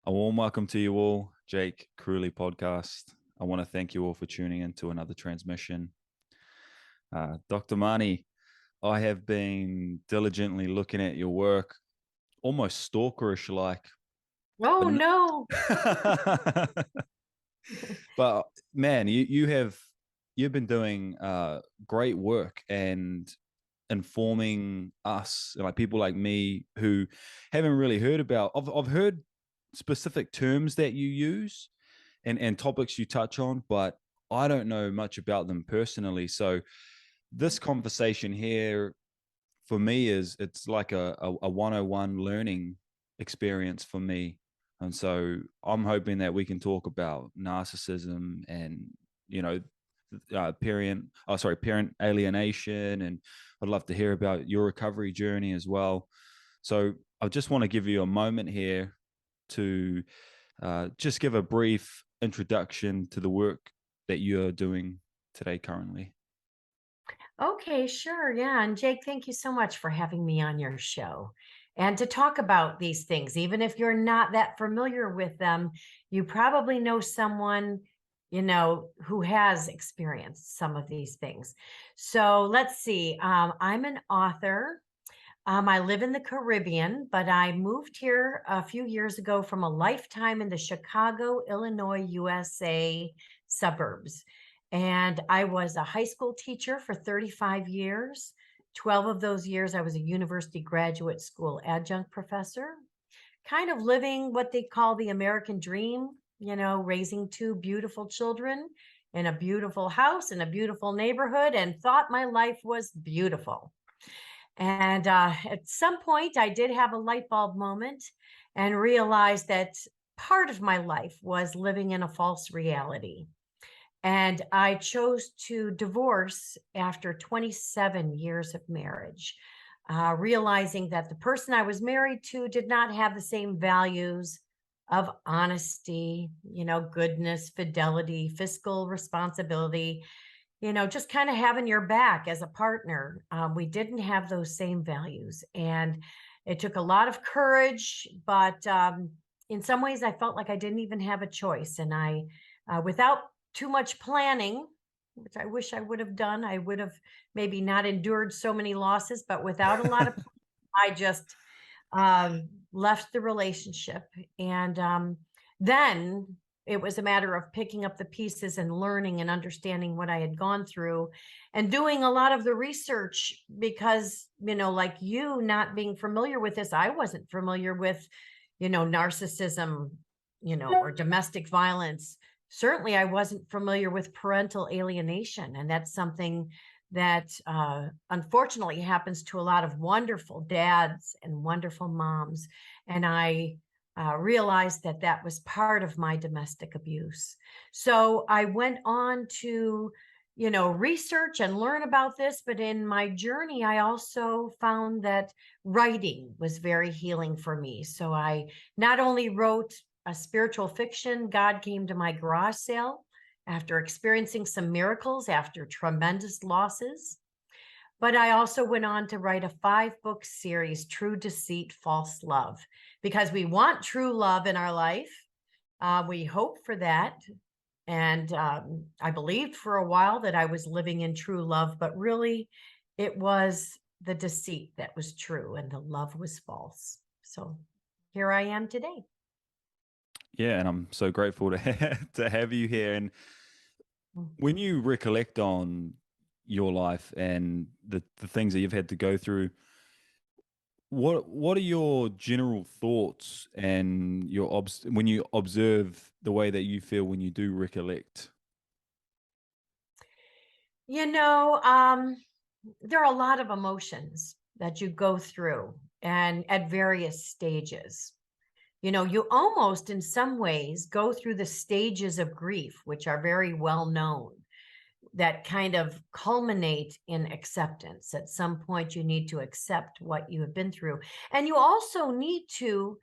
A warm welcome to you all, Jake Crulee podcast. I want to thank you all for tuning in to another transmission. Dr. Marni, I have been diligently looking at your work, almost stalkerish like. Oh, no. But man, you've been doing great work and informing us, like people like me who haven't really heard about. I've heard specific terms that you use and topics you touch on, but I don't know much about them personally. So this conversation here for me it's like a 101 learning experience for me. And so I'm hoping that we can talk about narcissism and, you know, parent alienation. And I'd love to hear about your recovery journey as well. So I just want to give you a moment here to just give a brief introduction to the work that you're doing today currently. Okay, sure. Yeah. And Jake, thank you so much for having me on your show and to talk about these things. Even if you're not that familiar with them, you probably know someone, who has experienced some of these things. So let's see. I'm an author. I live in the Caribbean, but I moved here a few years ago from a lifetime in the Chicago, Illinois, USA suburbs. And I was a high school teacher for 35 years. 12 of those years, I was a university graduate school adjunct professor, kind of living what they call the American dream, raising two beautiful children in a beautiful house in a beautiful neighborhood, and thought my life was beautiful. And at some point, I did have a light bulb moment and realized that part of my life was living in a false reality. And I chose to divorce after 27 years of marriage, realizing that the person I was married to did not have the same values of honesty, goodness, fidelity, fiscal responsibility, just kind of having your back as a partner. We didn't have those same values. And it took a lot of courage, but in some ways I felt like I didn't even have a choice. And I, without too much planning, which I wish I would have done, I would have maybe not endured so many losses, but without a lot of I just left the relationship. And then it was a matter of picking up the pieces and learning and understanding what I had gone through and doing a lot of the research because, like you not being familiar with this, I wasn't familiar with, narcissism, or domestic violence. Certainly I wasn't familiar with parental alienation. And that's something that unfortunately happens to a lot of wonderful dads and wonderful moms. And I realized that that was part of my domestic abuse. So I went on to, research and learn about this. But in my journey, I also found that writing was very healing for me. So I not only wrote a spiritual fiction, God Came to My Garage Sale, after experiencing some miracles, after tremendous losses, but I also went on to write a 5-book series, True Deceit, False Love, because we want true love in our life. We hope for that. And I believed for a while that I was living in true love, but really it was the deceit that was true and the love was false. So here I am today. Yeah, and I'm so grateful to have you here. And when you recollect on your life and the things that you've had to go through, what are your general thoughts and your when you observe the way that you feel when you do recollect? There are a lot of emotions that you go through and at various stages. You almost in some ways go through the stages of grief, which are very well known, that kind of culminate in acceptance. At some point, you need to accept what you have been through. And you also need to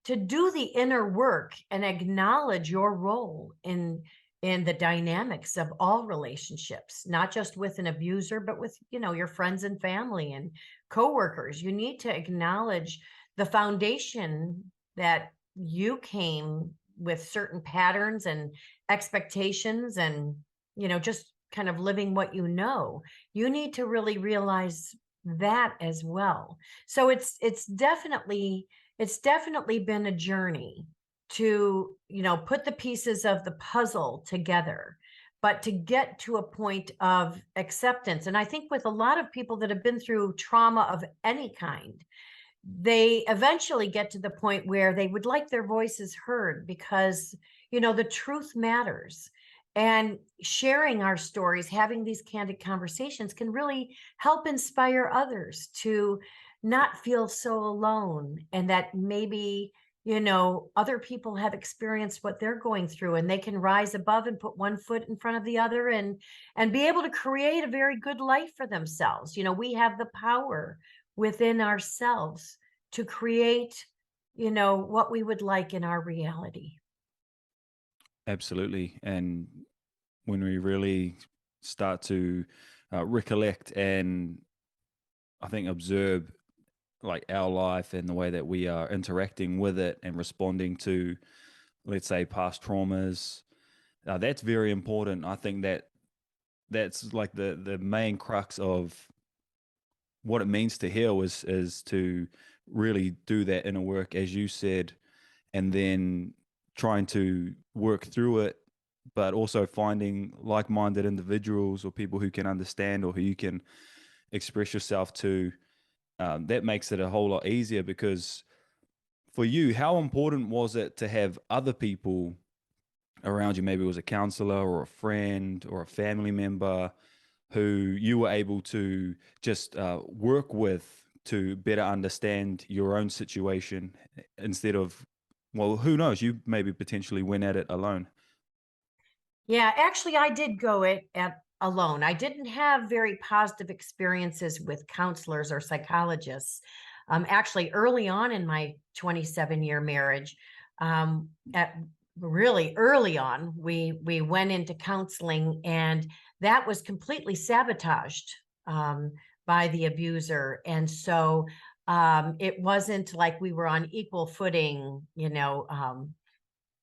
do the inner work and acknowledge your role in the dynamics of all relationships, not just with an abuser, but with, your friends and family and coworkers. You need to acknowledge the foundation that you came with certain patterns and expectations and, just kind of living what you need to really realize that as well. So it's definitely been a journey to, put the pieces of the puzzle together, but to get to a point of acceptance. And I think with a lot of people that have been through trauma of any kind, they eventually get to the point where they would like their voices heard because, the truth matters. And sharing our stories, having these candid conversations can really help inspire others to not feel so alone, and that maybe, other people have experienced what they're going through, and they can rise above and put one foot in front of the other and be able to create a very good life for themselves. We have the power within ourselves to create, what we would like in our reality. Absolutely. And when we really start to recollect and I think observe like our life and the way that we are interacting with it and responding to, let's say, past traumas, that's very important. I think that that's like the main crux of what it means to heal is to really do that inner work, as you said, and then trying to work through it, but also finding like-minded individuals or people who can understand or who you can express yourself to. That makes it a whole lot easier because for you, how important was it to have other people around you? Maybe it was a counselor or a friend or a family member who you were able to just work with to better understand your own situation instead of, well, who knows, you maybe potentially went at it alone. Yeah, actually, I did go it at alone. I didn't have very positive experiences with counselors or psychologists. Actually, early on in my 27-year marriage, at really early on, we went into counseling, and that was completely sabotaged by the abuser. And so it wasn't like we were on equal footing,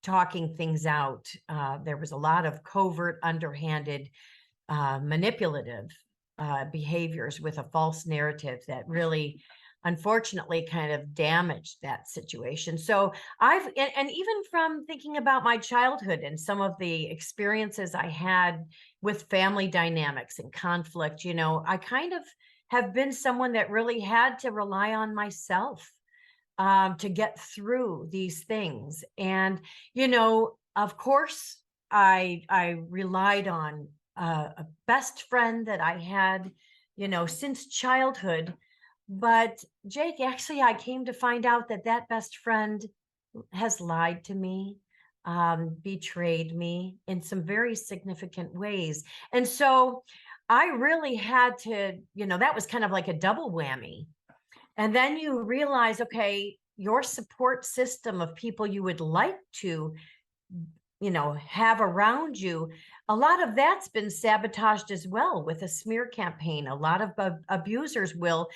talking things out. There was a lot of covert, underhanded, manipulative behaviors with a false narrative that really, unfortunately, kind of damaged that situation. So and even from thinking about my childhood and some of the experiences I had with family dynamics and conflict, I kind of have been someone that really had to rely on myself to get through these things. And, of course, I relied on a best friend that I had, since childhood. But Jake, actually, I came to find out that that best friend has lied to me, betrayed me in some very significant ways. And so I really had to, that was kind of like a double whammy. And then you realize, okay, your support system of people you would like to, have around you, a lot of that's been sabotaged as well with a smear campaign. A lot of abusers will,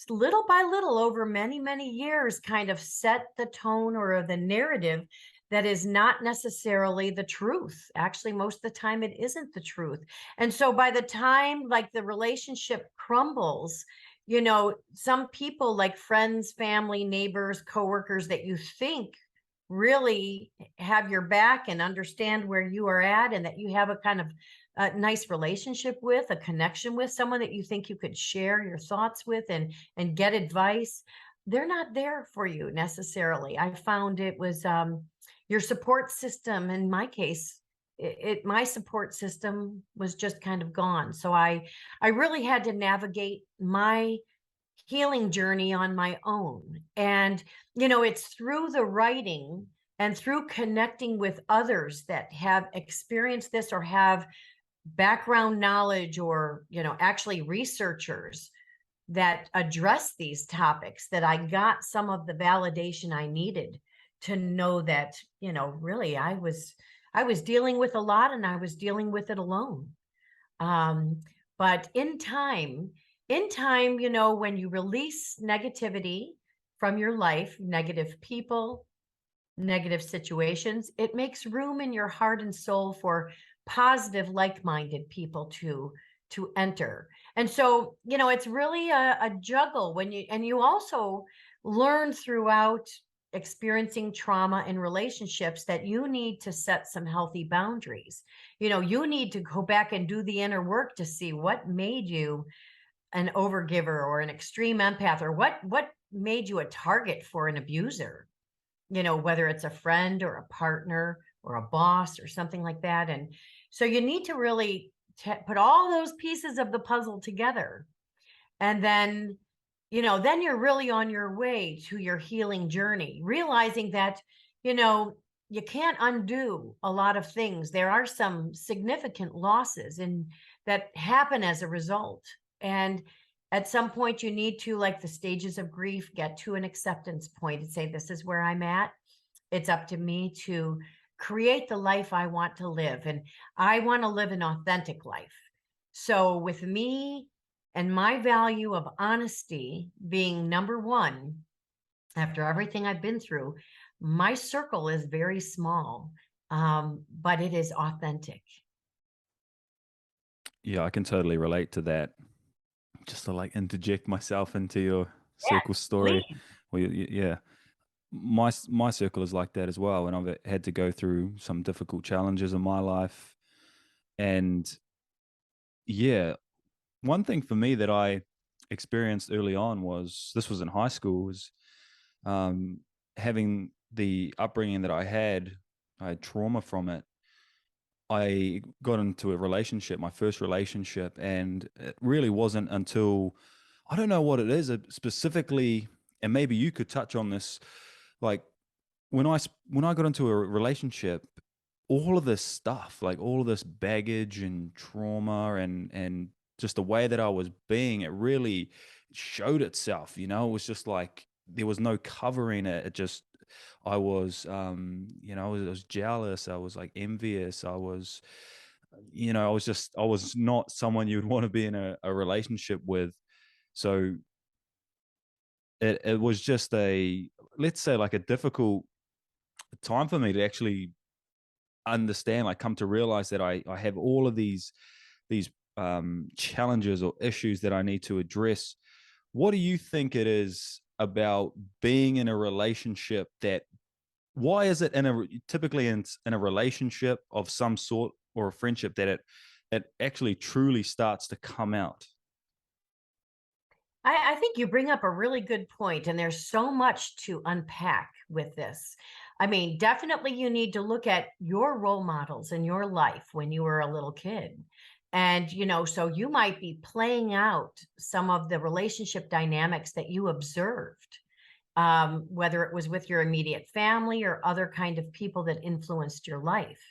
little by little, over many, many years, kind of set the tone or the narrative that is not necessarily the truth. Actually, most of the time, it isn't the truth. And so by the time like the relationship crumbles, some people like friends, family, neighbors, coworkers that you think really have your back and understand where you are at, and that you have a kind of a nice relationship with, a connection with, someone that you think you could share your thoughts with and get advice, they're not there for you necessarily. I found it was your support system. In my case, my support system was just kind of gone. So I really had to navigate my healing journey on my own. And, it's through the writing and through connecting with others that have experienced this or have background knowledge, or, actually researchers that address these topics, that I got some of the validation I needed to know that, really I was dealing with a lot, and I was dealing with it alone. Um, but in time, when you release negativity from your life, negative people, negative situations, it makes room in your heart and soul for positive, like-minded people to enter. And so, it's really a juggle and you also learn throughout experiencing trauma in relationships that you need to set some healthy boundaries. You need to go back and do the inner work to see what made you an overgiver or an extreme empath, or what made you a target for an abuser, whether it's a friend or a partner or a boss or something like that. And so you need to really put all those pieces of the puzzle together. And then, then you're really on your way to your healing journey, realizing that, you can't undo a lot of things. There are some significant losses and that happen as a result. And at some point you need to, like the stages of grief, get to an acceptance point and say, this is where I'm at. It's up to me to create the life I want to live. And I want to live an authentic life. So with me and my value of honesty being number one, after everything I've been through, my circle is very small, but it is authentic. Yeah, I can totally relate to that. Just to like interject myself into your Yeah, circle story. please. Well, yeah, my circle is like that as well, and I've had to go through some difficult challenges in my life. And yeah, one thing for me that I experienced early on was, this was in high school, was um, having the upbringing that I had trauma from it. I got into a relationship, my first relationship, and it really wasn't until, I don't know what it is specifically, and maybe you could touch on this. Like when I got into a relationship, all of this stuff, like all of this baggage and trauma and just the way that I was being, it really showed itself. It was just like there was no covering it. It just, I was, I was jealous. I was like envious. I was not someone you would want to be in a relationship with. So it was just let's say like a difficult time for me to actually understand, like come to realize that I have all of these challenges or issues that I need to address. What do you think it is about being in a relationship that, why is it typically in a relationship of some sort or a friendship that it actually truly starts to come out? I think you bring up a really good point, and there's so much to unpack with this. I mean, definitely you need to look at your role models in your life when you were a little kid. And, so you might be playing out some of the relationship dynamics that you observed, whether it was with your immediate family or other kind of people that influenced your life.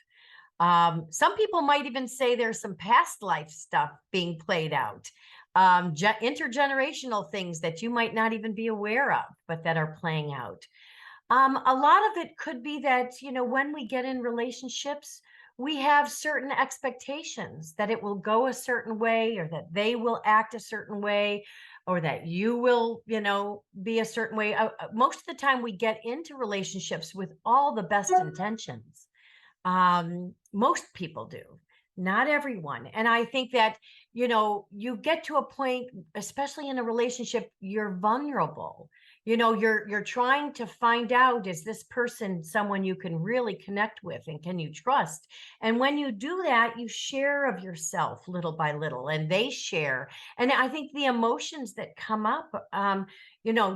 Some people might even say there's some past life stuff being played out, intergenerational things that you might not even be aware of, but that are playing out. A lot of it could be that, when we get in relationships, we have certain expectations that it will go a certain way, or that they will act a certain way, or that you will, be a certain way. Most of the time, we get into relationships with all the best intentions. Most people do, not everyone. And I think that, you get to a point, especially in a relationship, you're vulnerable. You're trying to find out, is this person someone you can really connect with and can you trust? And when you do that, you share of yourself little by little, and they share. And I think the emotions that come up,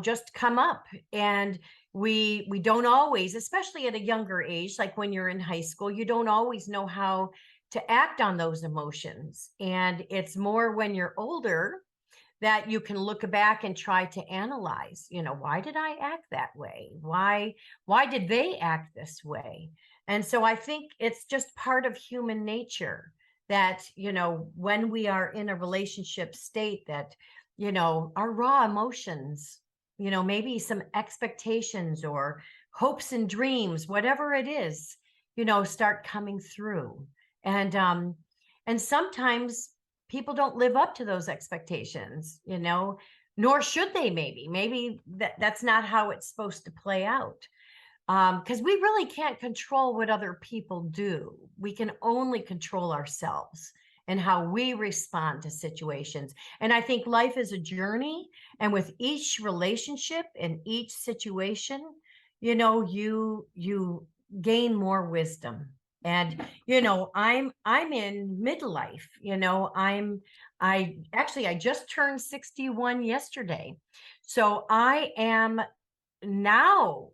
just come up. And we don't always, especially at a younger age, like when you're in high school, you don't always know how to act on those emotions. And it's more when you're older that you can look back and try to analyze, why did I act that way? Why did they act this way? And so I think it's just part of human nature that, when we are in a relationship state, that, our raw emotions, maybe some expectations or hopes and dreams, whatever it is, start coming through. And sometimes people don't live up to those expectations, nor should they. Maybe that's not how it's supposed to play out. Because we really can't control what other people do. We can only control ourselves and how we respond to situations. And I think life is a journey, and with each relationship and each situation, you gain more wisdom. And I'm in midlife. I just turned 61 yesterday. So I am now,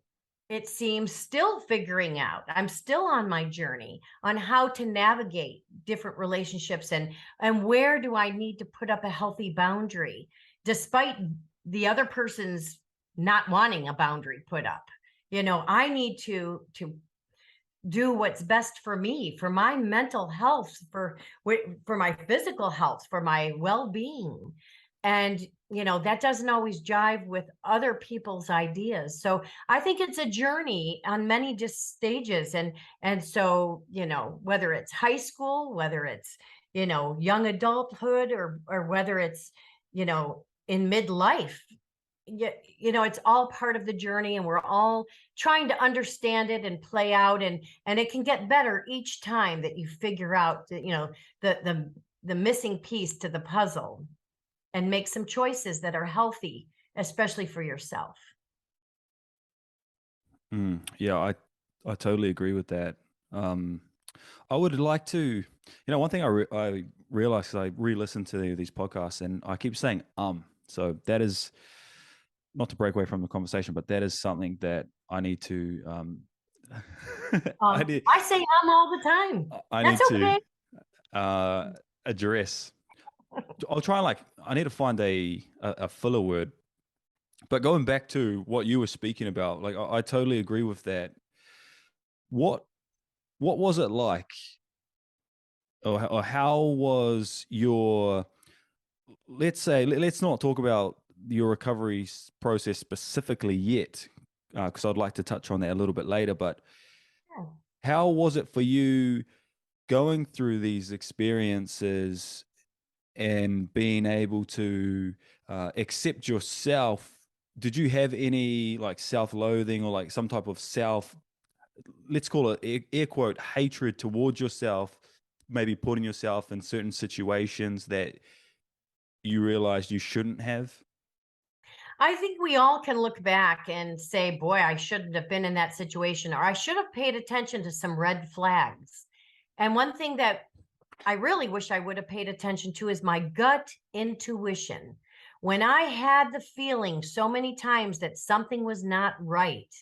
it seems, still figuring out. I'm still on my journey on how to navigate different relationships, and where do I need to put up a healthy boundary despite the other person's not wanting a boundary put up. I need to do what's best for me, for my mental health, for my physical health, for my well-being. And that doesn't always jive with other people's ideas. So I think it's a journey on many just stages. And so whether it's high school, whether it's young adulthood, or whether it's in midlife, it's all part of the journey, and we're all trying to understand it and play out, and it can get better each time that you figure out the missing piece to the puzzle, and make some choices that are healthy, especially for yourself. Yeah, I totally agree with that. I would like to, one thing I realized, 'cause I re-listened to these podcasts and I keep saying so that is not to break away from the conversation, but that is something that I need to I say all the time. That's okay. Address. I'll try and I need to find a filler word. But going back to what you were speaking about, I totally agree with that. What was it like, or how was your, let's not talk about your recovery process specifically yet, because I'd like to touch on that a little bit later, but how was it for you going through these experiences and being able to accept yourself? Did you have any self-loathing, or some type of let's call it air quote, hatred towards yourself, maybe putting yourself in certain situations that you realized you shouldn't have? I think we all can look back and say, boy, I shouldn't have been in that situation, or I should have paid attention to some red flags. And one thing that I really wish I would have paid attention to is my gut intuition. When I had the feeling so many times that something was not right,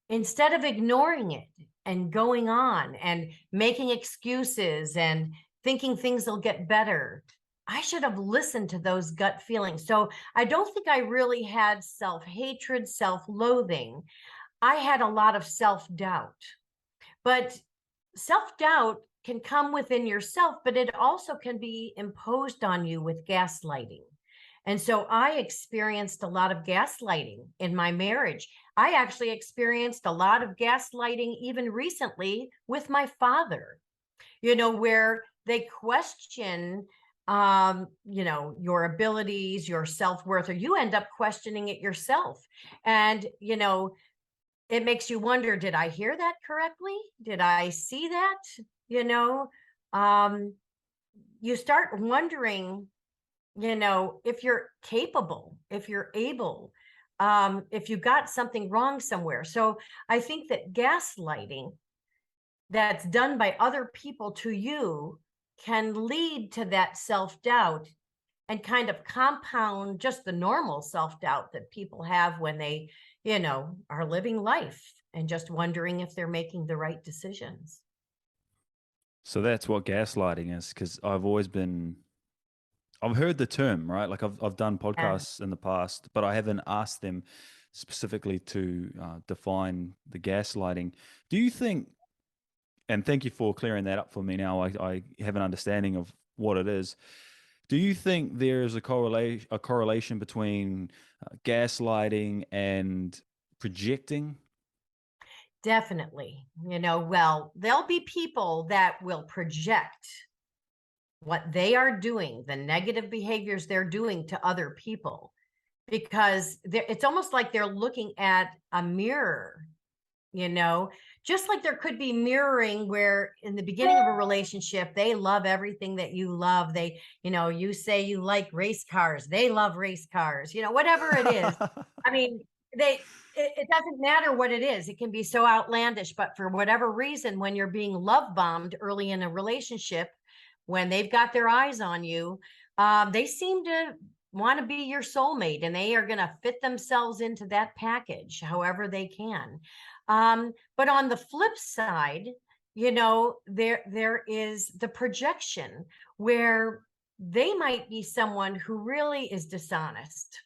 instead of ignoring it and going on and making excuses and thinking things will get better, I should have listened to those gut feelings. So I don't think I really had self-hatred, self-loathing. I had a lot of self-doubt. But self-doubt can come within yourself, but it also can be imposed on you with gaslighting. And so I experienced a lot of gaslighting in my marriage. I actually experienced a lot of gaslighting even recently with my father, where they question your abilities, your self-worth, or you end up questioning it yourself. And it makes you wonder, did I hear that correctly? Did I see that? You start wondering, if you're capable, if you're able, if you got something wrong somewhere. So I think that gaslighting that's done by other people to you can lead to that self-doubt, and kind of compound just the normal self-doubt that people have when they, are living life and just wondering if they're making the right decisions. So that's what gaslighting is, because I've heard the term, right? I've done podcasts in the past, but I haven't asked them specifically to define the gaslighting. Do you think, and thank you for clearing that up for me now, I have an understanding of what it is. Do you think there is a correlation between gaslighting and projecting? Definitely. Well, there'll be people that will project what they are doing, the negative behaviors they're doing to other people, because it's almost like they're looking at a mirror just like there could be mirroring where in the beginning of a relationship, they love everything that you love. You say you like race cars, they love race cars, whatever it is. I mean, it doesn't matter what it is. It can be so outlandish, but for whatever reason, when you're being love bombed early in a relationship, when they've got their eyes on you, they seem to want to be your soulmate, and they are going to fit themselves into that package however they can. But on the flip side, there is the projection where they might be someone who really is dishonest.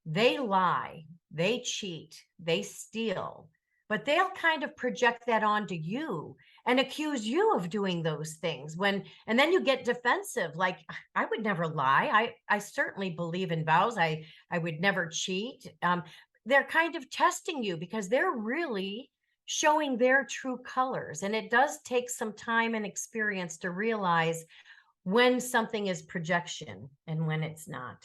They lie, they cheat, they steal, but they'll kind of project that onto you and accuse you of doing those things and then you get defensive, like, I would never lie. I certainly believe in vows. I would never cheat. They're kind of testing you because they're really showing their true colors. And it does take some time and experience to realize when something is projection and when it's not.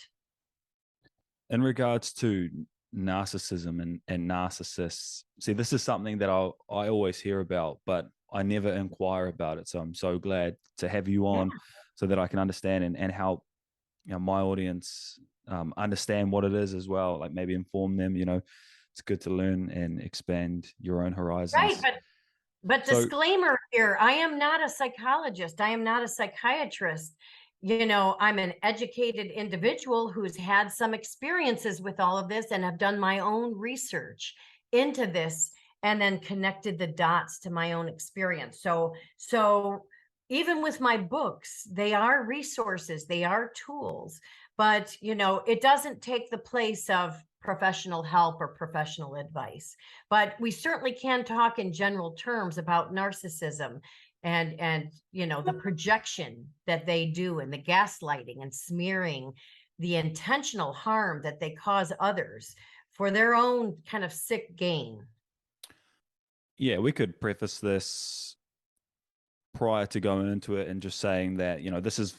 In regards to narcissism and narcissists, see, this is something that I always hear about, but I never inquire about it. So I'm so glad to have you on so that I can understand and help my audience understand what it is as well, like maybe inform them. It's good to learn and expand your own horizons. Right, but disclaimer here, I am not a psychologist. I am not a psychiatrist. I'm an educated individual who's had some experiences with all of this and have done my own research into this and then connected the dots to my own experience. So even with my books, they are resources, they are tools, but it doesn't take the place of professional help or professional advice. But we certainly can talk in general terms about narcissism and the projection that they do, and the gaslighting and smearing, the intentional harm that they cause others for their own kind of sick gain. Yeah, we could preface this prior to going into it and just saying that this is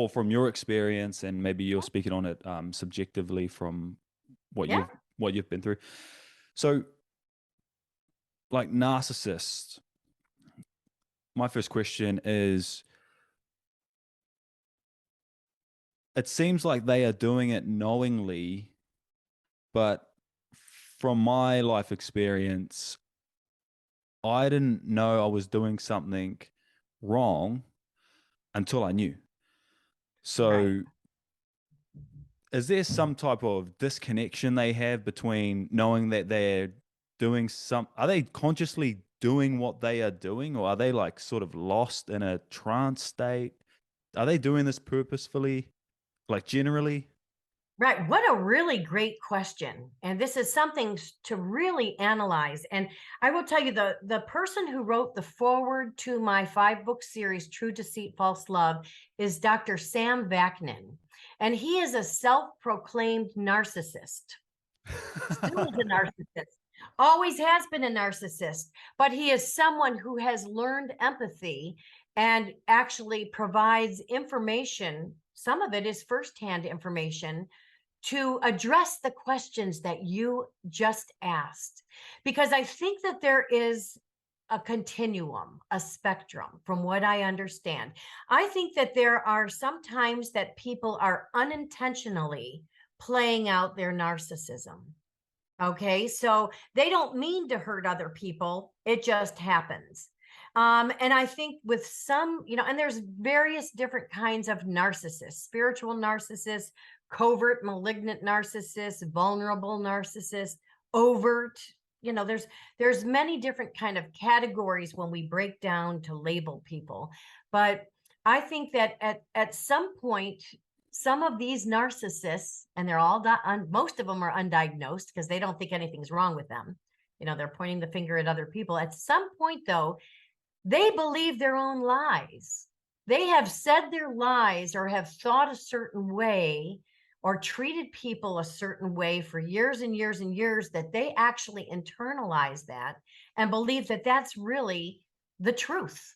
from your experience, and maybe you're speaking on it subjectively from what you've been through. So, like, narcissists, my first question is, it seems like they are doing it knowingly, but from my life experience, I didn't know I was doing something wrong until I knew. So Right. Is there some type of disconnection they have between knowing that they're doing are they consciously doing what they are doing, or are they like sort of lost in a trance state? Are they doing this purposefully, like generally? Right. What a really great question. And this is something to really analyze. And I will tell you, the person who wrote the foreword to my 5-book series, True Deceit, False Love, is Dr. Sam Vaknin. And he is a self-proclaimed narcissist. Still is a narcissist. Always has been a narcissist. But he is someone who has learned empathy and actually provides information. Some of it is firsthand information to address the questions that you just asked. Because I think that there is a continuum, a spectrum, from what I understand. I think that there are some times that people are unintentionally playing out their narcissism. Okay, so they don't mean to hurt other people, it just happens. And I think with some, and there's various different kinds of narcissists: spiritual narcissists, covert malignant narcissists, vulnerable narcissists, overt. There's many different kind of categories when we break down to label people. But I think that at some point, some of these narcissists, and they're all most of them are undiagnosed because they don't think anything's wrong with them. They're pointing the finger at other people. At some point, though, they believe their own lies. They have said their lies or have thought a certain way or treated people a certain way for years and years and years, that they actually internalize that and believe that that's really the truth.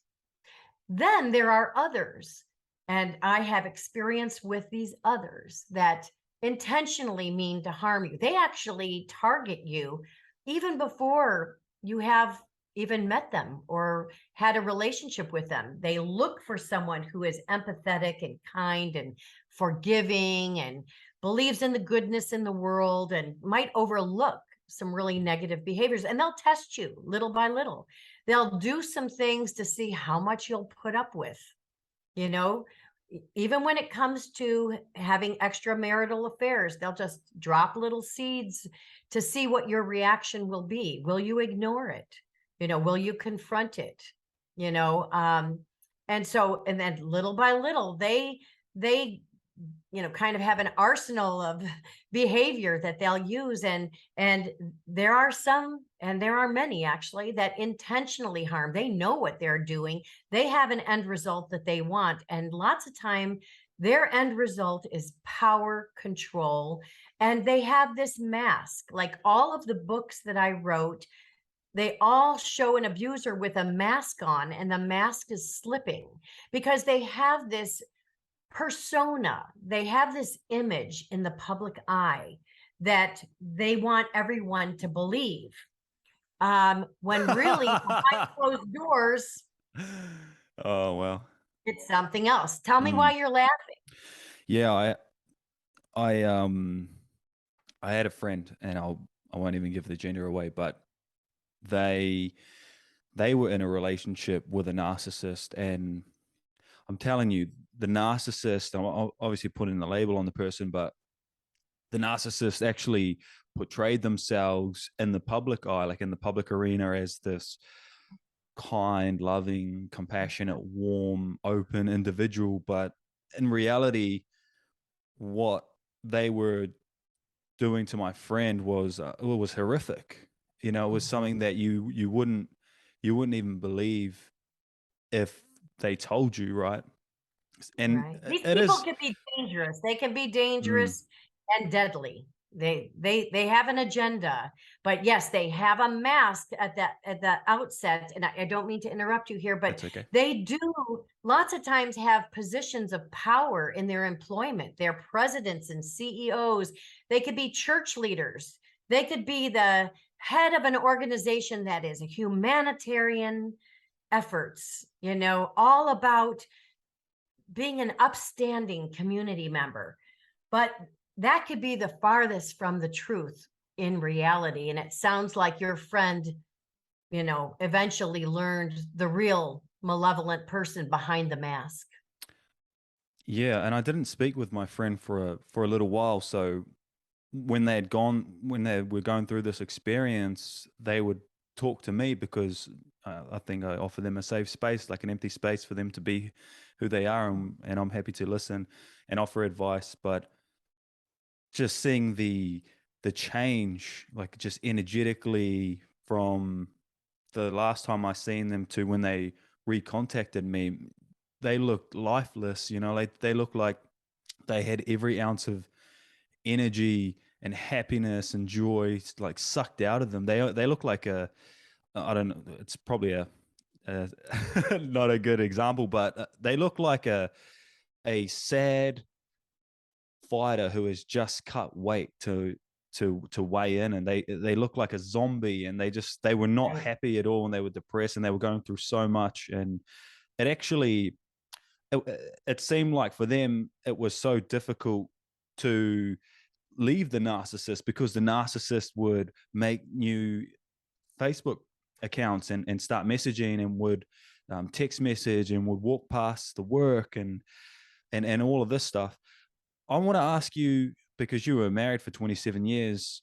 Then there are others, and I have experience with these others, that intentionally mean to harm you. They actually target you even before you have even met them or had a relationship with them. They look for someone who is empathetic and kind and forgiving and believes in the goodness in the world and might overlook some really negative behaviors. And they'll test you little by little. They'll do some things to see how much you'll put up with, you know. Even when it comes to having extramarital affairs, they'll just drop little seeds to see what your reaction will be. Will you ignore it? Will you confront it? And then little by little, they kind of have an arsenal of behavior that they'll use. And there are some, and there are many actually, that intentionally harm. They know what they're doing. They have an end result that they want. And lots of time, their end result is power control. And they have this mask, like all of the books that I wrote, they all show an abuser with a mask on, and the mask is slipping because they have this persona. They have this image in the public eye that they want everyone to believe. When really behind closed doors, oh, well, it's something else. Tell me why you're laughing. Yeah, I had a friend, and I won't even give the gender away, but they were in a relationship with a narcissist, and I'm telling you, the narcissist, I'm obviously putting the label on the person, but the narcissist actually portrayed themselves in the public eye, like in the public arena, as this kind, loving, compassionate, warm, open individual. But in reality, what they were doing to my friend was horrific. It was something that you wouldn't even believe if they told you, right? And right. These people can be dangerous. They can be dangerous and deadly. They have an agenda, but yes, they have a mask at the outset. And I don't mean to interrupt you here, but okay. They do lots of times have positions of power in their employment. They're presidents and CEOs. They could be church leaders. They could be the head of an organization that is a humanitarian efforts, all about being an upstanding community member. But that could be the farthest from the truth in reality. And it sounds like your friend, eventually learned the real malevolent person behind the mask. Yeah, and I didn't speak with my friend for a little while. So when they were going through this experience, they would talk to me because I think I offer them a safe space, like an empty space for them to be who they are, and I'm happy to listen and offer advice. But just seeing the change, like just energetically, from the last time I seen them to when they recontacted me, they looked lifeless. They looked like they had every ounce of energy and happiness and joy like sucked out of them. They look like I don't know, it's probably a not a good example, but they look like a sad fighter who has just cut weight to weigh in, and they look like a zombie, and they were not happy at all, and they were depressed, and they were going through so much. And it actually it seemed like for them it was so difficult to leave the narcissist because the narcissist would make new Facebook accounts and start messaging, and would text message, and would walk past the work and all of this stuff. I want to ask you, because you were married for 27 years,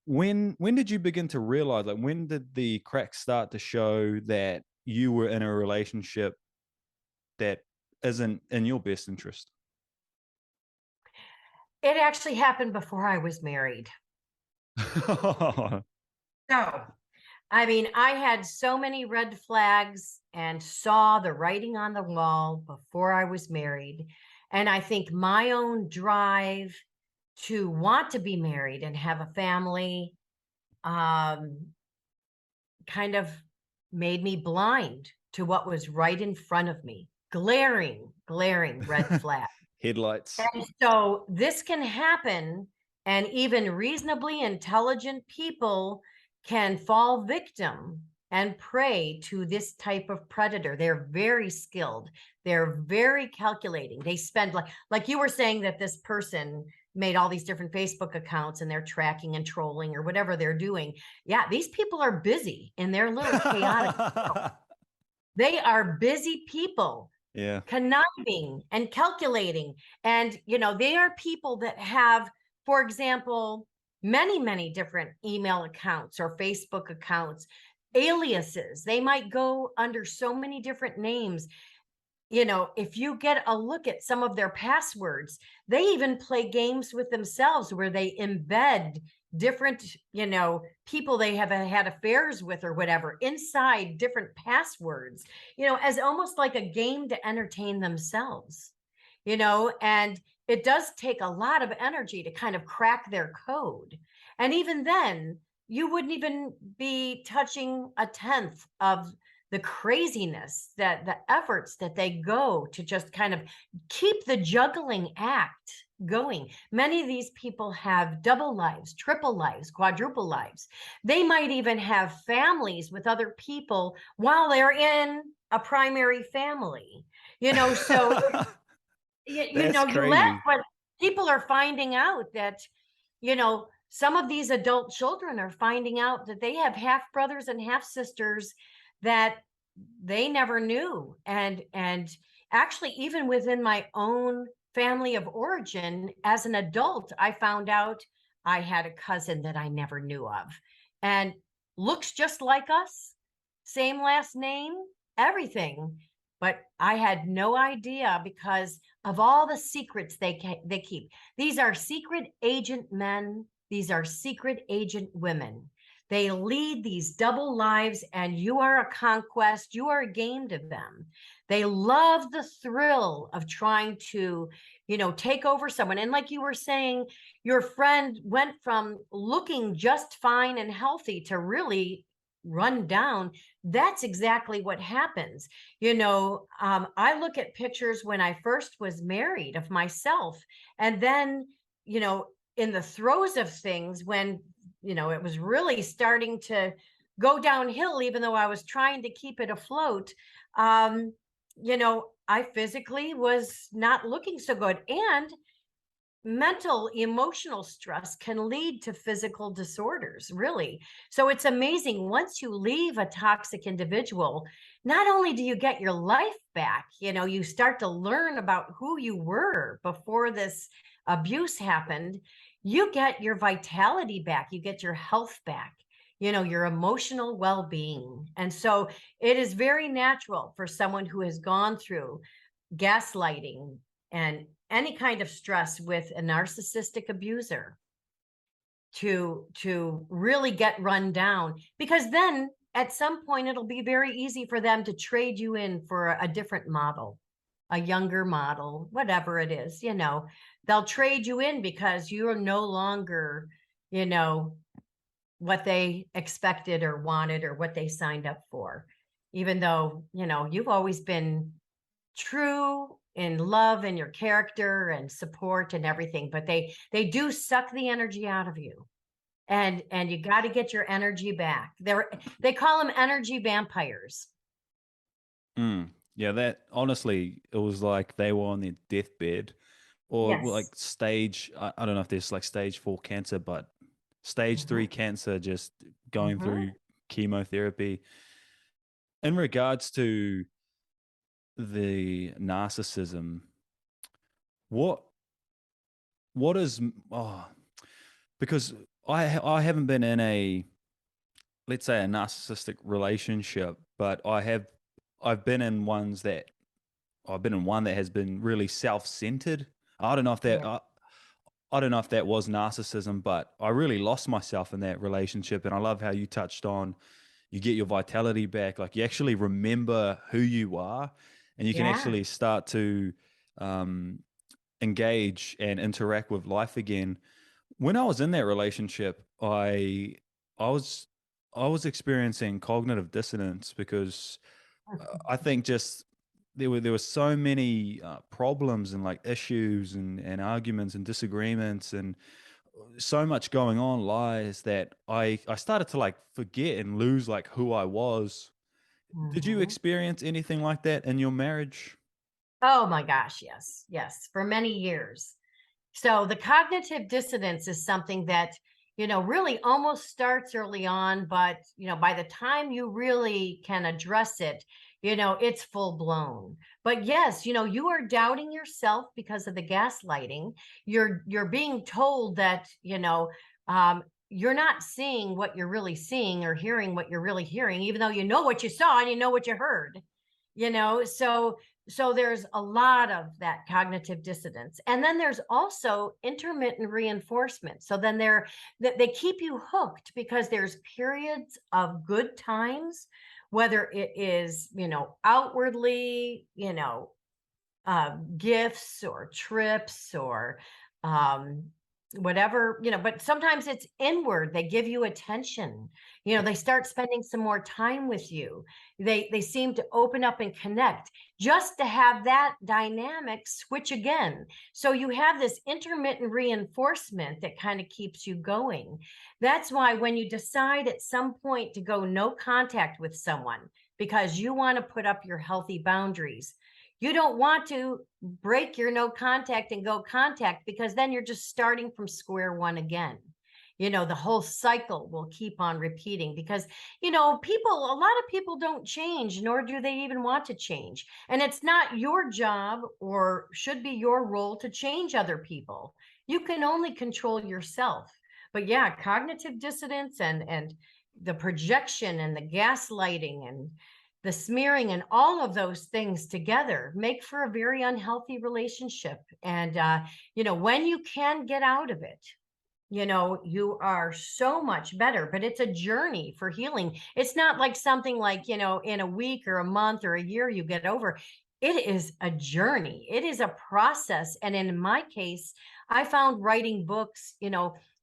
when did you begin to realize, like, when did the cracks start to show that you were in a relationship that isn't in your best interest? It actually happened before I was married. So, I mean, I had so many red flags and saw the writing on the wall before I was married. And I think my own drive to want to be married and have a family kind of made me blind to what was right in front of me. Glaring red flag. Headlights. And so this can happen, and even reasonably intelligent people can fall victim and prey to this type of predator. They're very skilled. They're very calculating. They spend, like you were saying, that this person made all these different Facebook accounts and they're tracking and trolling or whatever they're doing. Yeah, these people are busy in their little chaotic world. They are busy people. Yeah. Conniving and calculating. And, they are people that have, for example, many different email accounts or Facebook accounts, aliases. They might go under so many different names. If you get a look at some of their passwords, they even play games with themselves where they embed different, people they have had affairs with or whatever inside different passwords, as almost like a game to entertain themselves, and it does take a lot of energy to kind of crack their code. And even then, you wouldn't even be touching a tenth of the craziness, that the efforts that they go to just kind of keep the juggling act going. Many of these people have double lives, triple lives, quadruple lives. They might even have families with other people while they're in a primary family, so That's you laugh, crazy. but people are finding out that, some of these adult children are finding out that they have half brothers and half sisters that they never knew. And actually, even within my own family of origin, as an adult, I found out I had a cousin that I never knew of, and looks just like us, same last name, everything. But I had no idea because of all the secrets they keep. These are secret agent men. These are secret agent women. They lead these double lives, and you are a conquest. You are a game to them. They love the thrill of trying to, take over someone. And like you were saying, your friend went from looking just fine and healthy to really run down. That's exactly what happens. I look at pictures when I first was married of myself, and then, in the throes of things, when it was really starting to go downhill, even though I was trying to keep it afloat. I physically was not looking so good, and mental emotional stress can lead to physical disorders, really. So it's amazing, once you leave a toxic individual, not only do you get your life back, you start to learn about who you were before this abuse happened. You get your vitality back, you get your health back, your emotional well-being. And so it is very natural for someone who has gone through gaslighting and any kind of stress with a narcissistic abuser to really get run down, because then at some point it'll be very easy for them to trade you in for a different model, a younger model, whatever it is. They'll trade you in because you are no longer, what they expected or wanted or what they signed up for, even though, you've always been true in love and your character and support and everything. But they do suck the energy out of you, and you got to get your energy back. They call them energy vampires. Yeah, that honestly, it was like they were on their deathbed, or Yes. like stage. I don't know if there's like stage 4 cancer, but stage 3 Mhm. cancer, just going Mhm. through chemotherapy. In regards to the narcissism, what what is because I haven't been in a, let's say, a narcissistic relationship, but I've been in ones that I've been in one that has been really self-centered. I don't know if that Yeah. I don't know if that was narcissism, but I really lost myself in that relationship. And I love how you touched on, you get your vitality back, like you actually remember who you are, and you can Yeah. actually start to um, engage and interact with life again. When I was in that relationship, I was I was experiencing cognitive dissonance because I think just there were so many problems and like issues and arguments and disagreements, and so much going on, lies, that I started to like forget and lose like who I was. Did you Mhm. experience anything like that in your marriage? Oh my gosh, yes, yes, for many years. So the cognitive dissonance is something that, really almost starts early on, but, by the time you really can address it, it's full blown. But yes, you are doubting yourself because of the gaslighting. You're being told that, you're not seeing what you're really seeing or hearing what you're really hearing, even though you know what you saw and you know what you heard. So there's a lot of that cognitive dissonance. And then there's also intermittent reinforcement. So then they keep you hooked because there's periods of good times, whether it is, outwardly, gifts or trips or um, whatever, but sometimes it's inward. They give you attention. They start spending some more time with you. They seem to open up and connect just to have that dynamic switch again. So you have this intermittent reinforcement that kind of keeps you going. That's why when you decide at some point to go no contact with someone because you want to put up your healthy boundaries, you don't want to break your no contact and go contact, because then you're just starting from square one again. The whole cycle will keep on repeating because, a lot of people don't change, nor do they even want to change. And it's not your job or should be your role to change other people. You can only control yourself. But yeah, cognitive dissonance and the projection and the gaslighting and the smearing and all of those things together make for a very unhealthy relationship. And when you can get out of it, you are so much better. But it's a journey for healing. It's not like something like, in a week or a month or a year you get over. It is a journey. It is a process. And in my case, I found writing books,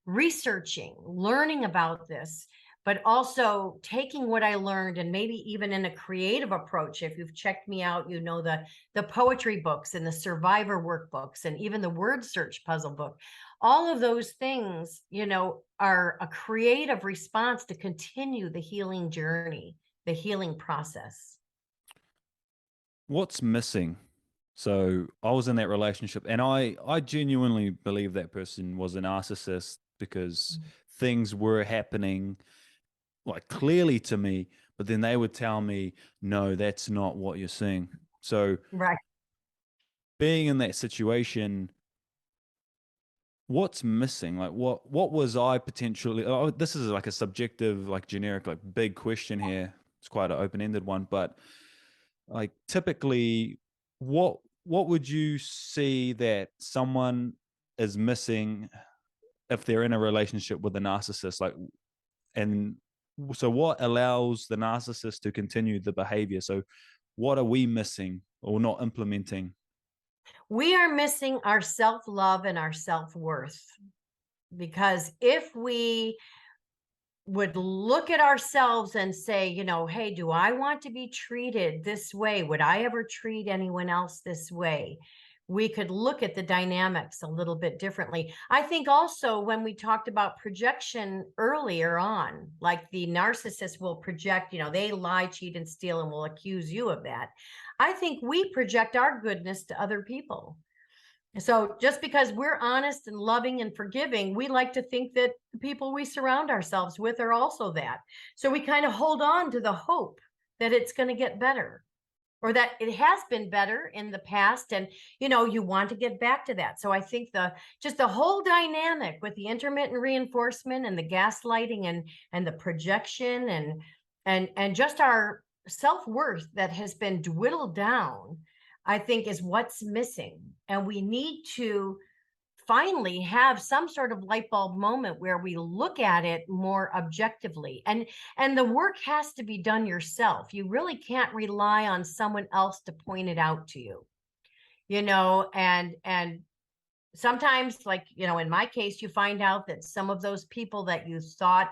researching, learning about this, but also taking what I learned and maybe even in a creative approach. If you've checked me out, the poetry books and the survivor workbooks and even the word search puzzle book. All of those things, are a creative response to continue the healing journey, the healing process. What's missing? So I was in that relationship, and I genuinely believe that person was a narcissist because things were happening like clearly to me, but then they would tell me, no, that's not what you're seeing. So Right. being in that situation, what's missing? Like what was I potentially, oh, this is like a subjective, like generic, like big question here. It's quite an open-ended one, but like typically what would you see that someone is missing if they're in a relationship with a narcissist? Like, and so what allows the narcissist to continue the behavior? So what are we missing or not implementing? We are missing our self-love and our self-worth, because if we would look at ourselves and say, hey, do I want to be treated this way? Would I ever treat anyone else this way? We could look at the dynamics a little bit differently. I think also when we talked about projection earlier on, like the narcissist will project, they lie, cheat, and steal and will accuse you of that. I think we project our goodness to other people. So just because we're honest and loving and forgiving, we like to think that the people we surround ourselves with are also that. So we kind of hold on to the hope that it's going to get better, or that it has been better in the past, and you want to get back to that. So I think the whole dynamic with the intermittent reinforcement and the gaslighting and the projection and just our self-worth that has been dwindled down, I think is what's missing. And we need to finally have some sort of light bulb moment where we look at it more objectively. And the work has to be done yourself. You really can't rely on someone else to point it out to you. And sometimes, like, in my case, you find out that some of those people that you thought,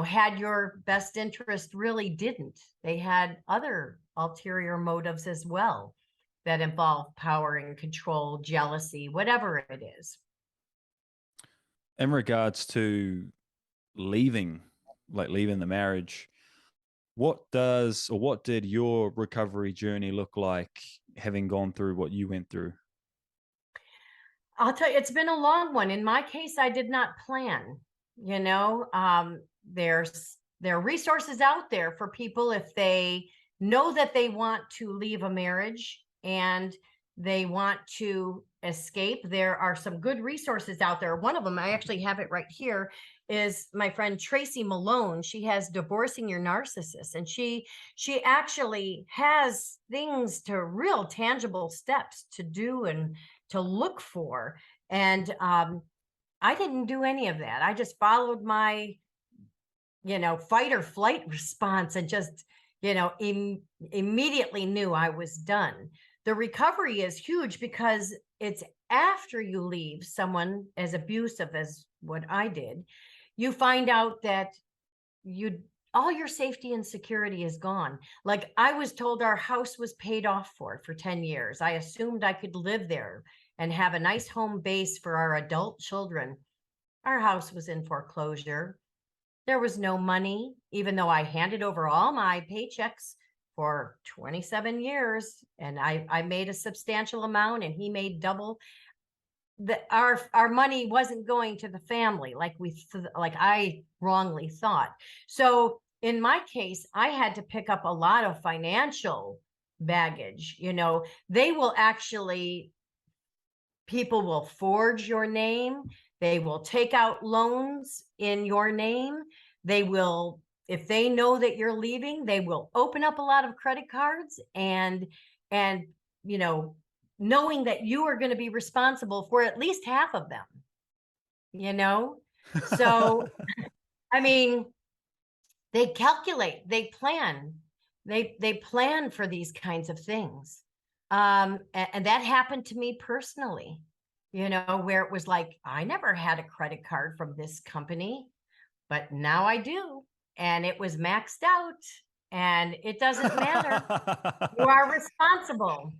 had your best interest really didn't. They had other ulterior motives as well that involve power and control, jealousy, whatever it is. In regards to leaving, like leaving the marriage, what did your recovery journey look like, having gone through what you went through? I'll tell you, it's been a long one. In my case, I did not plan. You know, there are resources out there for people if they know that they want to leave a marriage and they want to escape. There are some good resources out there. One of them, I actually have it right here, is my friend Tracy Malone. She has Divorcing Your Narcissist, and she actually has things to real tangible steps to do and to look for. And I didn't do any of that. I just followed my, fight or flight response and just, immediately knew I was done. The recovery is huge because it's after you leave someone as abusive as what I did, you find out that you all your safety and security is gone. Like, I was told our house was paid off for 10 years. I assumed I could live there and have a nice home base for our adult children. Our house was in foreclosure. There was no money, even though I handed over all my paychecks for 27 years, and I made a substantial amount and he made double. Our money wasn't going to the family like I wrongly thought. So in my case, I had to pick up a lot of financial baggage. They will actually, people will forge your name. They will take out loans in your name. They will, if they know that you're leaving, they will open up a lot of credit cards and you know knowing that you are going to be responsible for at least half of them. So I mean, they calculate, they plan, they plan for these kinds of things. And that happened to me personally, where it was like, I never had a credit card from this company, but now I do. And it was maxed out, and it doesn't matter. You are responsible.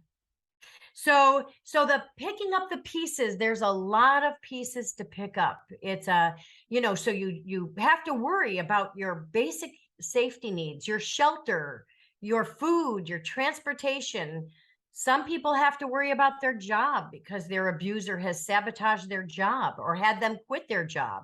So the picking up the pieces, there's a lot of pieces to pick up. It's so you have to worry about your basic safety needs, your shelter, your food, your transportation. Some people have to worry about their job because their abuser has sabotaged their job or had them quit their job.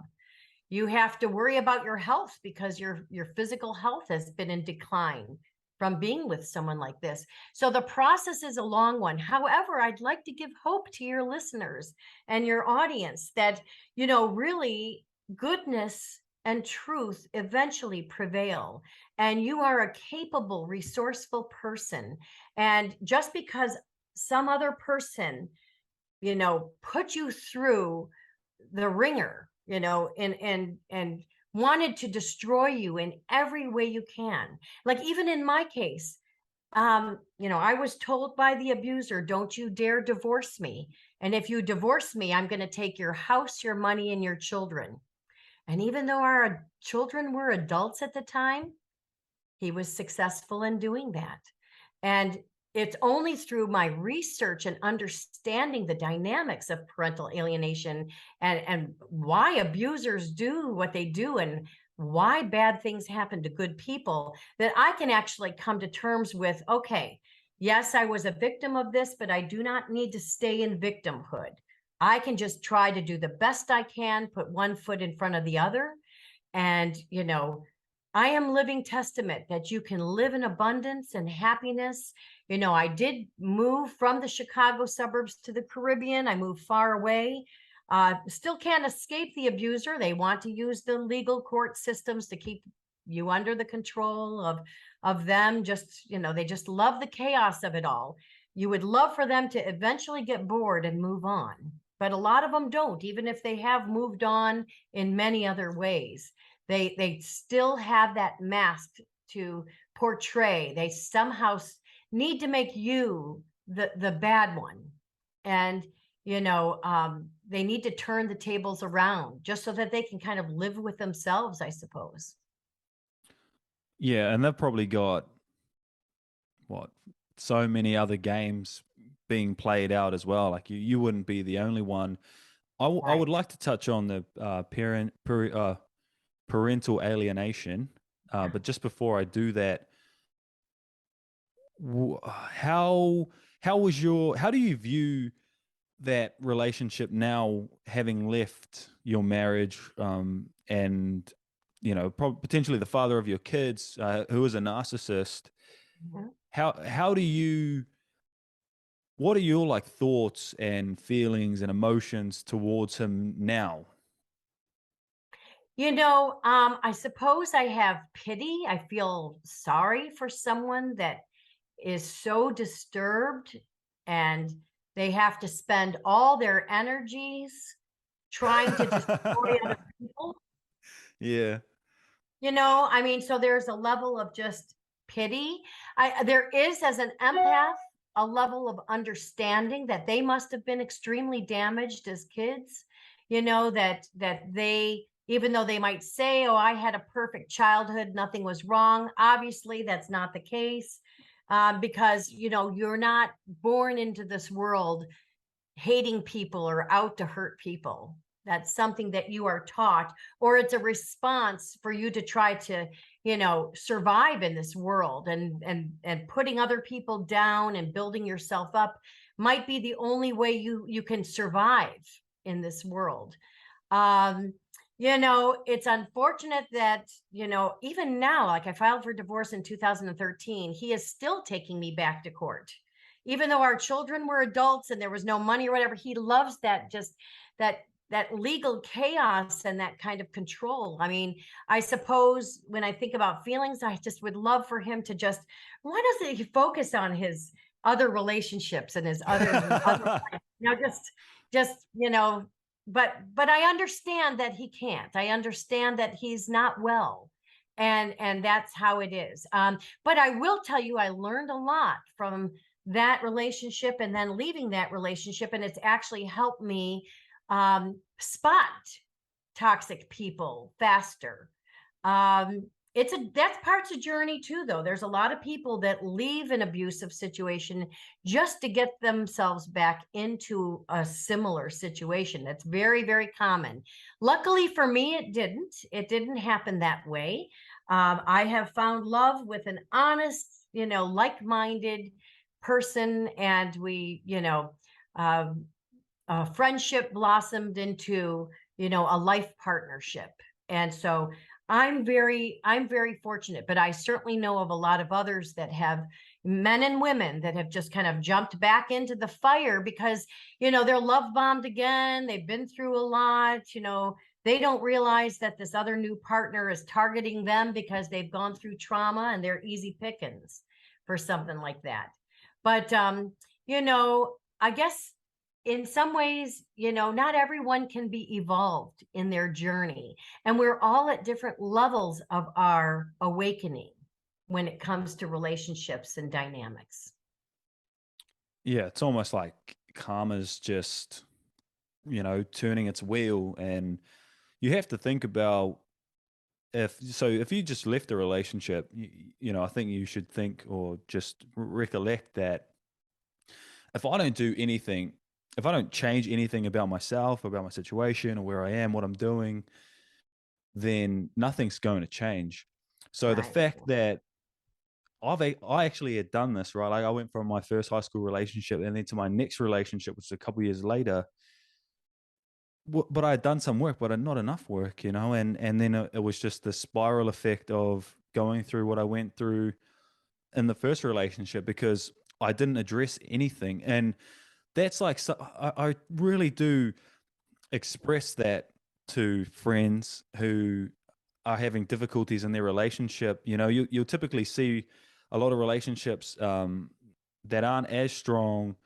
You have to worry about your health because your physical health has been in decline from being with someone like this. So the process is a long one. However, I'd like to give hope to your listeners and your audience that, really goodness and truth eventually prevail. And you are a capable, resourceful person. And just because some other person, put you through the ringer, and wanted to destroy you in every way you can. Like, even in my case, I was told by the abuser, don't you dare divorce me. And if you divorce me, I'm going to take your house, your money, and your children. And even though our children were adults at the time, he was successful in doing that. And it's only through my research and understanding the dynamics of parental alienation and why abusers do what they do and why bad things happen to good people that I can actually come to terms with, okay, yes, I was a victim of this, but I do not need to stay in victimhood. I can just try to do the best I can, put one foot in front of the other. And, I am living testament that you can live in abundance and happiness. I did move from the Chicago suburbs to the Caribbean. I moved far away. Still can't escape the abuser. They want to use the legal court systems to keep you under the control of them. They just love the chaos of it all. You would love for them to eventually get bored and move on. But a lot of them don't, even if they have moved on in many other ways. They still have that mask to portray. They somehow need to make you the bad one. And, they need to turn the tables around just so that they can kind of live with themselves, I suppose. Yeah, and they've probably got so many other games being played out as well. Like you wouldn't be the only one I would Right. like to touch on the parental alienation, but just before I do that, how how do you view that relationship now, having left your marriage, and potentially the father of your kids, who is a narcissist? Mhm. How do you What are your like thoughts and feelings and emotions towards him now? I suppose I have pity. I feel sorry for someone that is so disturbed and they have to spend all their energies trying to destroy other people. Yeah. I mean, so there's a level of just pity. There is, as an empath, a level of understanding that they must have been extremely damaged as kids. That they, even though they might say, "Oh, I had a perfect childhood, nothing was wrong." Obviously, that's not the case, because you're not born into this world hating people or out to hurt people. That's something that you are taught, or it's a response for you to try to, survive in this world, and putting other people down and building yourself up might be the only way you can survive in this world. um it's unfortunate that, even now, like, I filed for divorce in 2013, he is still taking me back to court. Even though our children were adults and there was no money or whatever, he loves that, just that that legal chaos and that kind of control. I mean, I suppose when I think about feelings, I just would love for him to just, why doesn't he focus on his other relationships and his other life? Just, but I understand that he can't. I understand that he's not well, and that's how it is. But I will tell you, I learned a lot from that relationship and then leaving that relationship, and it's actually helped me spot toxic people faster. That's parts of journey too, though. There's a lot of people that leave an abusive situation just to get themselves back into a similar situation. That's very, very common. Luckily for me, it didn't happen that way. I have found love with an honest, like-minded person, and we, friendship blossomed into, a life partnership. And so I'm very fortunate, but I certainly know of a lot of others that have, men and women that have just kind of jumped back into the fire because, they're love bombed again. They've been through a lot. They don't realize that this other new partner is targeting them because they've gone through trauma, and they're easy pickings for something like that. But I guess in some ways, not everyone can be evolved in their journey. And we're all at different levels of our awakening when it comes to relationships and dynamics. Yeah, it's almost like karma's just, turning its wheel, and you have to think about, if you just left a relationship, I think you should think, or just recollect that if I don't do anything, if I don't change anything about myself, about my situation, or where I am, what I'm doing, then nothing's going to change. So the Right. fact that I actually had done this, right? Like, I went from my first high school relationship and then to my next relationship, which is a couple years later. But I had done some work, but not enough work, and then it was just the spiral effect of going through what I went through in the first relationship, because I didn't address anything. And that's like, so I really do express that to friends who are having difficulties in their relationship. You'll typically see a lot of relationships, that aren't as strong.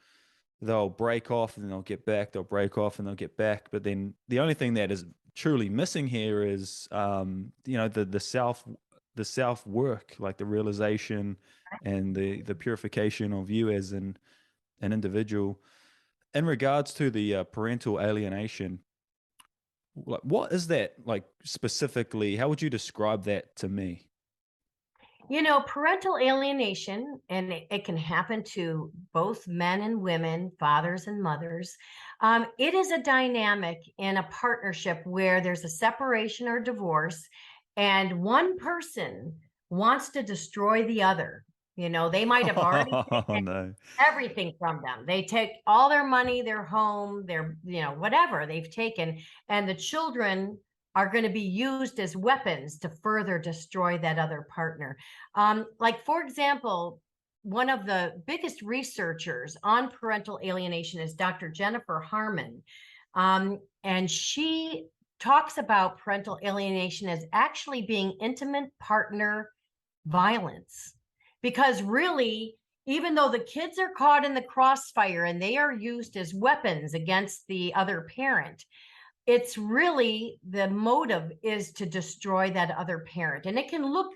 They'll break off and then they'll get back. They'll break off and they'll get back. But then the only thing that is truly missing here is, the self work, like the realization and the purification of you as an individual. In regards to the parental alienation, like, what is that like specifically? How would you describe that to me? Parental alienation, and it can happen to both men and women, fathers and mothers. It is a dynamic in a partnership where there's a separation or divorce, and one person wants to destroy the other. They might have already Oh taken no. everything from them. They take all their money, their home, their, whatever they've taken, and the children are going to be used as weapons to further destroy that other partner. Like, for example, one of the biggest researchers on parental alienation is Dr. Jennifer Harman. And she talks about parental alienation as actually being intimate partner violence. Because really, even though the kids are caught in the crossfire and they are used as weapons against the other parent, it's really the motive is to destroy that other parent. And it can look,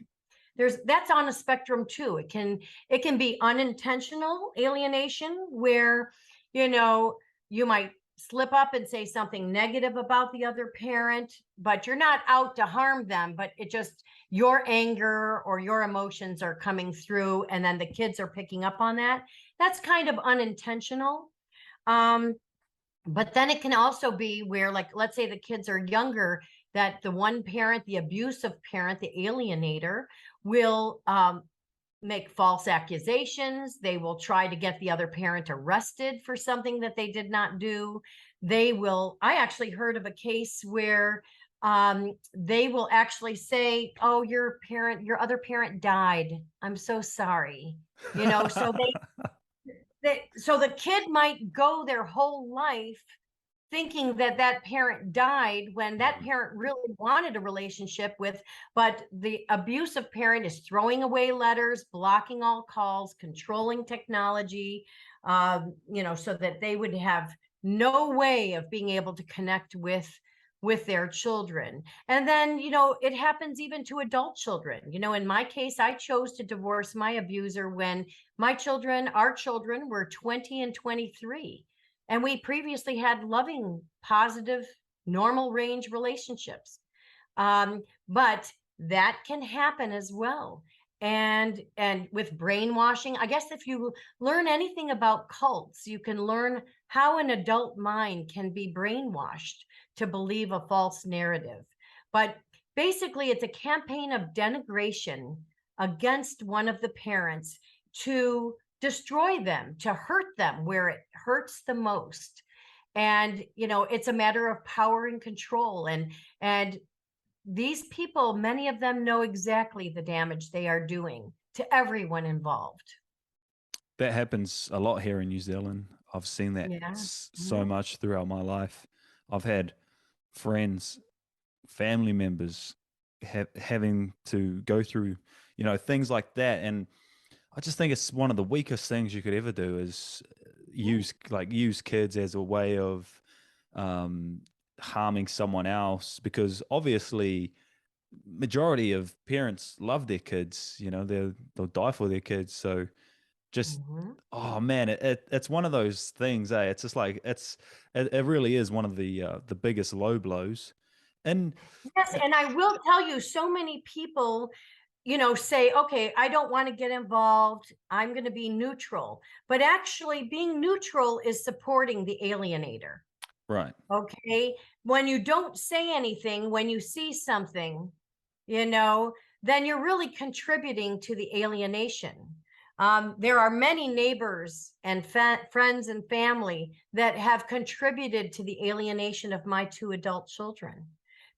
that's on a spectrum too. It can be unintentional alienation where you might slip up and say something negative about the other parent, but you're not out to harm them, but it just, your anger or your emotions are coming through, and then the kids are picking up on that. That's kind of unintentional. But then it can also be where, like, let's say the kids are younger, that the one parent, the abusive parent, the alienator, will make false accusations. They will try to get the other parent arrested for something that they did not do. I actually heard of a case where they will actually say, oh, your other parent died. I'm so sorry. So the kid might go their whole life thinking that parent died when that parent really wanted a relationship with, but the abusive parent is throwing away letters, blocking all calls, controlling technology, so that they would have no way of being able to connect with their children. And then, it happens even to adult children. In my case, I chose to divorce my abuser when our children were 20 and 23. And we previously had loving, positive, normal range relationships. But that can happen as well. And with brainwashing, I guess if you learn anything about cults, you can learn how an adult mind can be brainwashed to believe a false narrative. But basically, it's a campaign of denigration against one of the parents to destroy them, to hurt them where it hurts the most. And it's a matter of power and control. And these people, many of them know exactly the damage they are doing to everyone involved. That happens a lot here in New Zealand. I've seen that Yeah. so much throughout my life. I've had friends, family members having to go through, things like that. And I just think it's one of the weakest things you could ever do is use kids as a way of harming someone else, because obviously majority of parents love their kids. They'll die for their kids. So just oh man, it's one of those things. It's just like it really is one of the biggest low blows. And yes, and I will tell you, so many people say, okay, I don't want to get involved, I'm going to be neutral. But actually being neutral is supporting the alienator. right. Okay. When you don't say anything, when you see something, then you're really contributing to the alienation. There are many neighbors and friends and family that have contributed to the alienation of my two adult children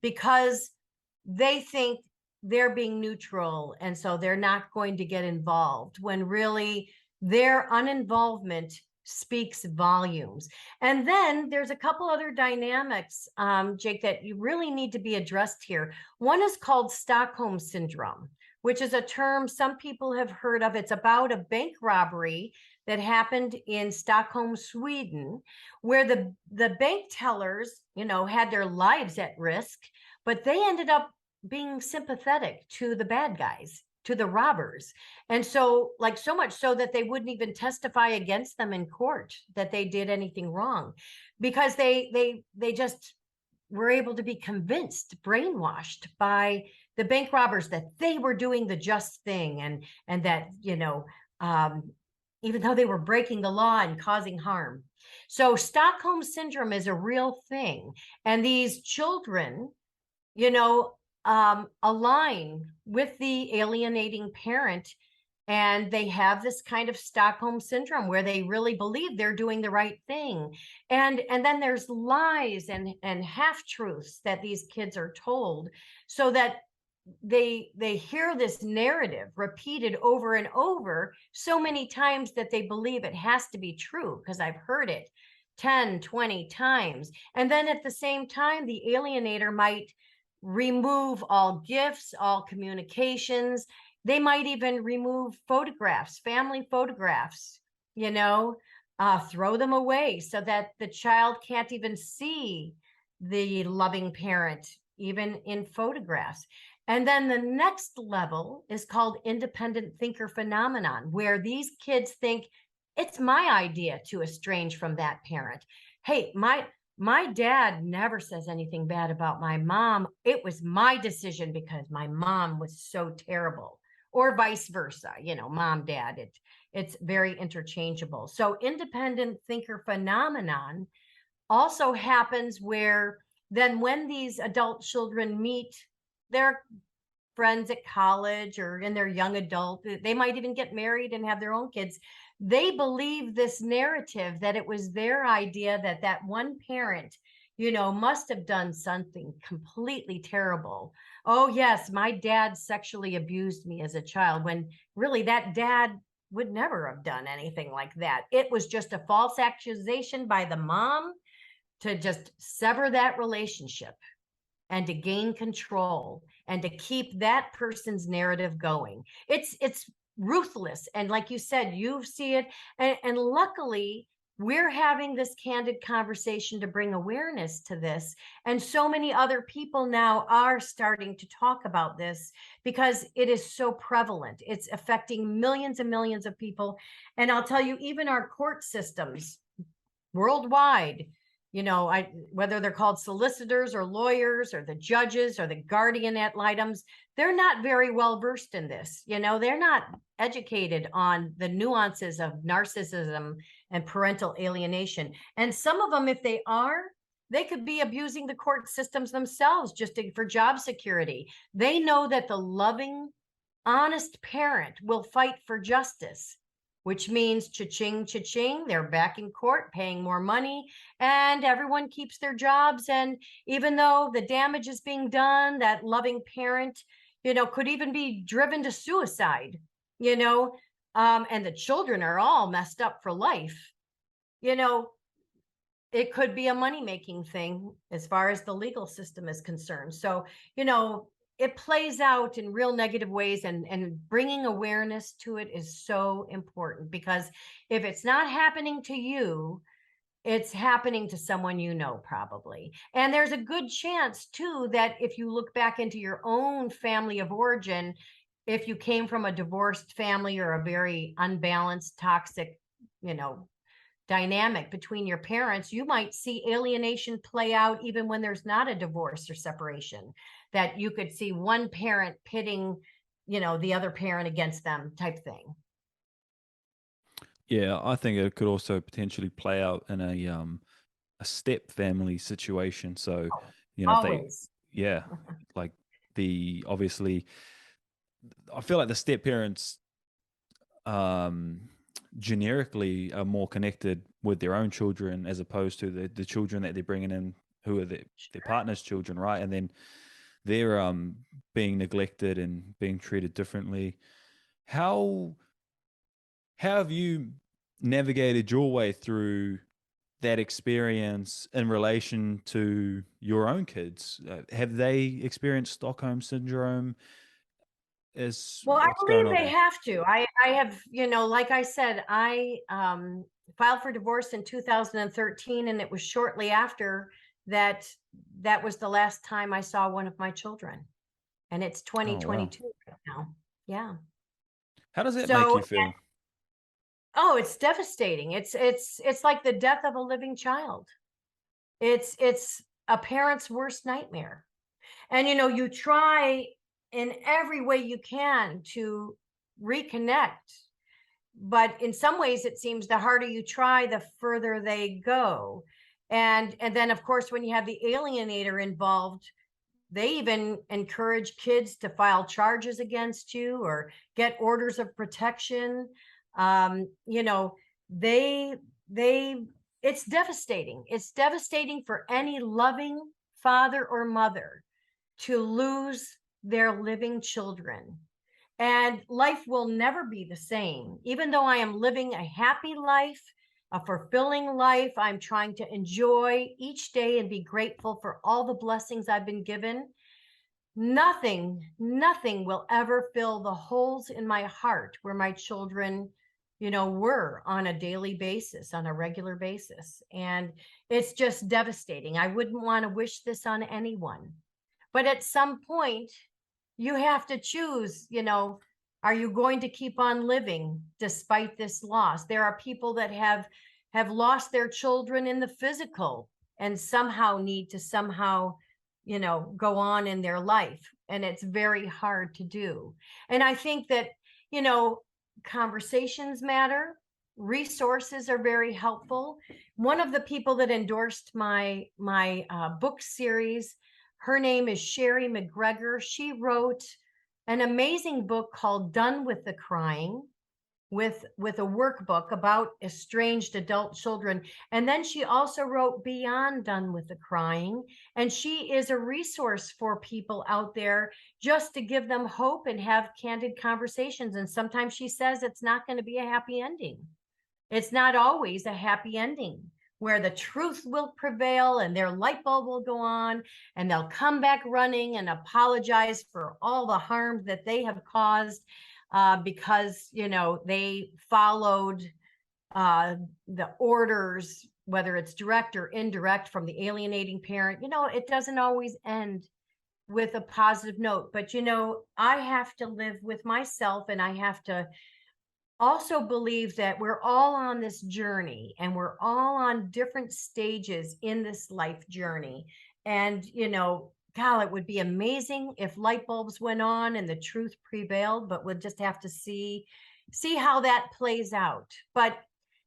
because they think they're being neutral, and so they're not going to get involved, when really their uninvolvement speaks volumes. And then there's a couple other dynamics, Jake, that you really need to be addressed here. One is called Stockholm Syndrome, which is a term some people have heard of. It's about a bank robbery that happened in Stockholm, Sweden, where the bank tellers, had their lives at risk, but they ended up being sympathetic to the bad guys, to the robbers. And so, like, so much so that they wouldn't even testify against them in court that they did anything wrong, because they just were able to be convinced, brainwashed by the bank robbers, that they were doing the just thing, and that, even though they were breaking the law and causing harm. So Stockholm Syndrome is a real thing. And these children, align with the alienating parent, and they have this kind of Stockholm Syndrome where they really believe they're doing the right thing. And then there's lies and half-truths that these kids are told, so that they hear this narrative repeated over and over so many times that they believe it has to be true, because I've heard it 10, 20 times. And then at the same time, the alienator might remove all gifts, all communications. They might even remove photographs, family photographs, throw them away so that the child can't even see the loving parent, even in photographs. And then the next level is called independent thinker phenomenon, where these kids think it's my idea to estrange from that parent. Hey, my dad never says anything bad about my mom. It was my decision because my mom was so terrible, or vice versa, mom, dad. It's very interchangeable. So independent thinker phenomenon also happens where then when these adult children meet their friends at college or in their young adult, they might even get married and have their own kids. They believe this narrative that it was their idea, that one parent, must have done something completely terrible. Oh, yes, my dad sexually abused me as a child, when really that dad would never have done anything like that. It was just a false accusation by the mom to just sever that relationship and to gain control and to keep that person's narrative going. It's ruthless. And like you said, you see it. And luckily, we're having this candid conversation to bring awareness to this. And so many other people now are starting to talk about this because it is so prevalent. It's affecting millions and millions of people. And I'll tell you, even our court systems worldwide, whether they're called solicitors or lawyers or the judges or the guardian ad litems, they're not very well versed in this. They're not educated on the nuances of narcissism and parental alienation. And some of them, if they are, they could be abusing the court systems themselves just for job security. They know that the loving, honest parent will fight for justice, which means cha-ching, cha-ching, they're back in court paying more money, and everyone keeps their jobs. And even though the damage is being done, that loving parent, could even be driven to suicide, and the children are all messed up for life. It could be a money-making thing as far as the legal system is concerned. So, it plays out in real negative ways, and bringing awareness to it is so important, because if it's not happening to you, it's happening to someone probably. And there's a good chance too that if you look back into your own family of origin, if you came from a divorced family or a very unbalanced, toxic, dynamic between your parents, you might see alienation play out even when there's not a divorce or separation, that you could see one parent pitting, the other parent against them, type thing. Yeah, I think it could also potentially play out in a step family situation. So, if they, Always. yeah, like obviously, I feel like the step parents, generically are more connected with their own children as opposed to the children that they're bringing in, who are their partner's children, right? And then they're being neglected and being treated differently. How have you navigated your way through that experience in relation to your own kids? Have they experienced Stockholm Syndrome? Well, I What's going believe on they there? have to. I have, like I said, I filed for divorce in 2013, and it was shortly after that was the last time I saw one of my children. And it's Oh, wow. 2022 right now. Yeah. How does that make So, you feel? oh, it's devastating. It's like the death of a living child. It's a parent's worst nightmare. And you try in every way you can to reconnect. But in some ways, it seems the harder you try, the further they go. And then, of course, when you have the alienator involved, they even encourage kids to file charges against you or get orders of protection. You know, they it's devastating. It's devastating for any loving father or mother to lose their living children. And life will never be the same. Even though I am living a happy life, a fulfilling life, I'm trying to enjoy each day and be grateful for all the blessings I've been given. Nothing will ever fill the holes in my heart where my children, were on a daily basis, on a regular basis. And it's just devastating. I wouldn't want to wish this on anyone. But at some point, you have to choose, are you going to keep on living despite this loss? There are people that have lost their children in the physical and somehow need to go on in their life. And it's very hard to do. And I think that, conversations matter. Resources are very helpful. One of the people that endorsed my book series, her name is Sherry McGregor. She wrote an amazing book called Done with the Crying, with a workbook about estranged adult children. And then she also wrote Beyond Done with the Crying. And she is a resource for people out there just to give them hope and have candid conversations. And sometimes she says it's not going to be a happy ending. It's not always a happy ending where the truth will prevail and their light bulb will go on and they'll come back running and apologize for all the harm that they have caused because, they followed the orders, whether it's direct or indirect from the alienating parent. It doesn't always end with a positive note, but, I have to live with myself, and I have to also believe that we're all on this journey and we're all on different stages in this life journey. And, God, it would be amazing if light bulbs went on and the truth prevailed, but we'll just have to see how that plays out. But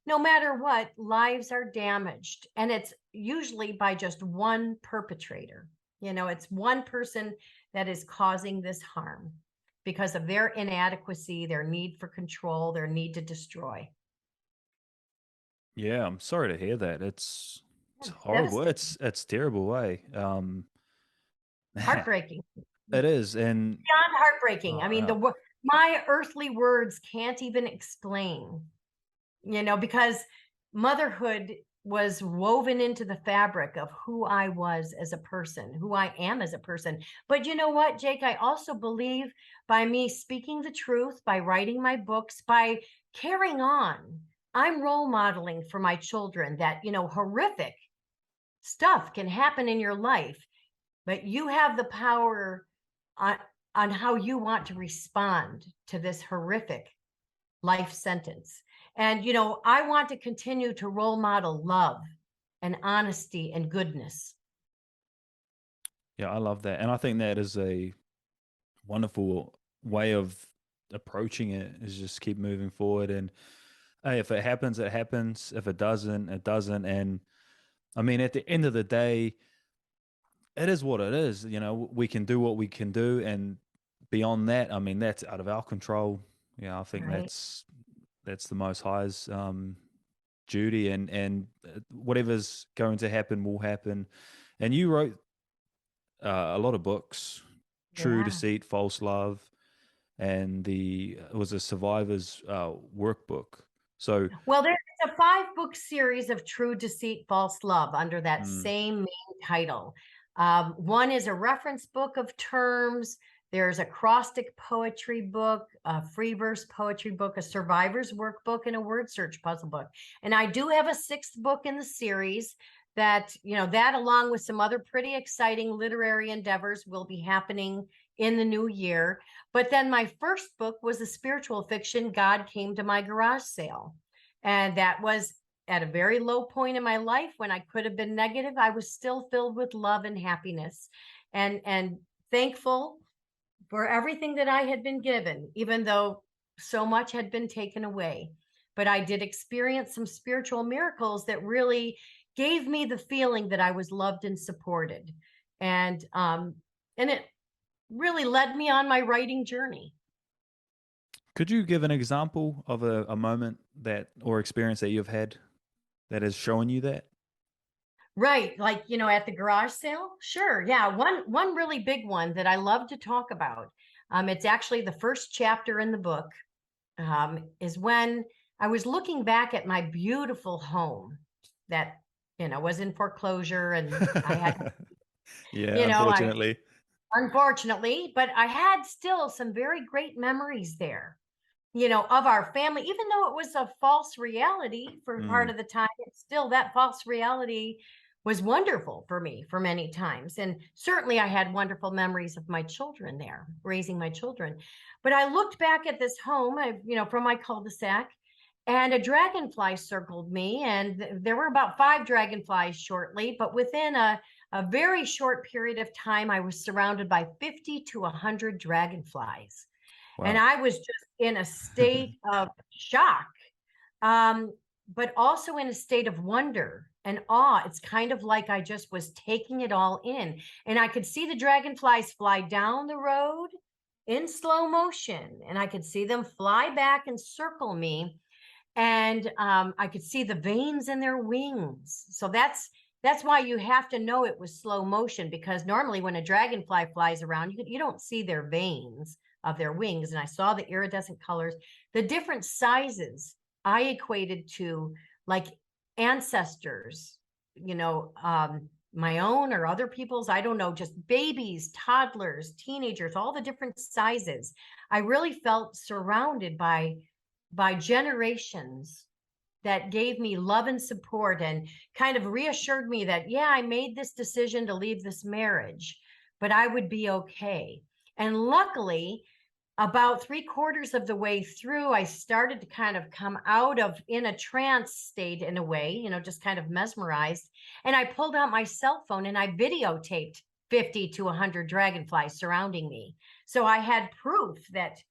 no matter what, lives are damaged, and it's usually by just one perpetrator. It's one person that is causing this harm because of their inadequacy, their need for control, their need to destroy. Yeah, I'm sorry to hear that. It's horrible. Devastating. It's terrible way. Heartbreaking. It is, and Beyond heartbreaking. I mean, yeah. my earthly words can't even explain, because motherhood was woven into the fabric of who I was as a person, who I am as a person. But you know what, Jake? I also believe by me speaking the truth, by writing my books, by carrying on, I'm role modeling for my children that, horrific stuff can happen in your life, but you have the power on how you want to respond to this horrific life sentence. And, I want to continue to role model love and honesty and goodness. Yeah, I love that. And I think that is a wonderful way of approaching it, is just keep moving forward. And hey, if it happens, it happens. If it doesn't, it doesn't. And I mean, at the end of the day, it is what it is. We can do what we can do. And beyond that, I mean, that's out of our control. I think Right. that's the Most High's duty, and whatever's going to happen will happen. And you wrote a lot of books: True, Yeah. Deceit, False Love, and it was a survivor's workbook. So, Well, there's a 5-book series of True, Deceit, False Love under that mm, same main title. One is a reference book of terms. There's a acrostic poetry book, a free verse poetry book, a survivor's workbook, and a word search puzzle book. And I do have a 6th book in the series that, that along with some other pretty exciting literary endeavors will be happening in the new year. But then my first book was a spiritual fiction, God Came to My Garage Sale. And that was at a very low point in my life when I could have been negative. I was still filled with love and happiness and thankful for everything that I had been given, even though so much had been taken away. But I did experience some spiritual miracles that really gave me the feeling that I was loved and supported. And it really led me on my writing journey. Could you give an example of a moment that or experience that you've had that has shown you that? Right, like, at the garage sale? Sure. Yeah, one really big one that I love to talk about. It's actually the first chapter in the book. Is when I was looking back at my beautiful home that, was in foreclosure, and I had, Yeah, you know, I unfortunately. unfortunately, but I had still some very great memories there, of our family, even though it was a false reality for part Mm, of the time, it's still that false reality was wonderful for me for many times. And certainly I had wonderful memories of my children there, raising my children. But I looked back at this home, from my cul-de-sac, and a dragonfly circled me. And there were about 5 dragonflies shortly, but within a very short period of time, I was surrounded by 50 to 100 dragonflies. And wow. I was just in a state of shock, um, but also in a state of wonder and awe. It's kind of like I just was taking it all in. And I could see the dragonflies fly down the road in slow motion, and I could see them fly back and circle me. And I could see the veins in their wings. So that's why you have to know it was slow motion, because normally when a dragonfly flies around, you don't see their veins of their wings. And I saw the iridescent colors, the different sizes I equated to like ancestors, my own or other people's, I don't know, just babies, toddlers, teenagers, all the different sizes. I really felt surrounded by generations that gave me love and support and kind of reassured me that, yeah, I made this decision to leave this marriage, but I would be okay. And luckily, about 3/4 of the way through, I started to kind of come out of in a trance state in a way, just kind of mesmerized. And I pulled out my cell phone and I videotaped 50 to 100 dragonflies surrounding me. So I had proof that,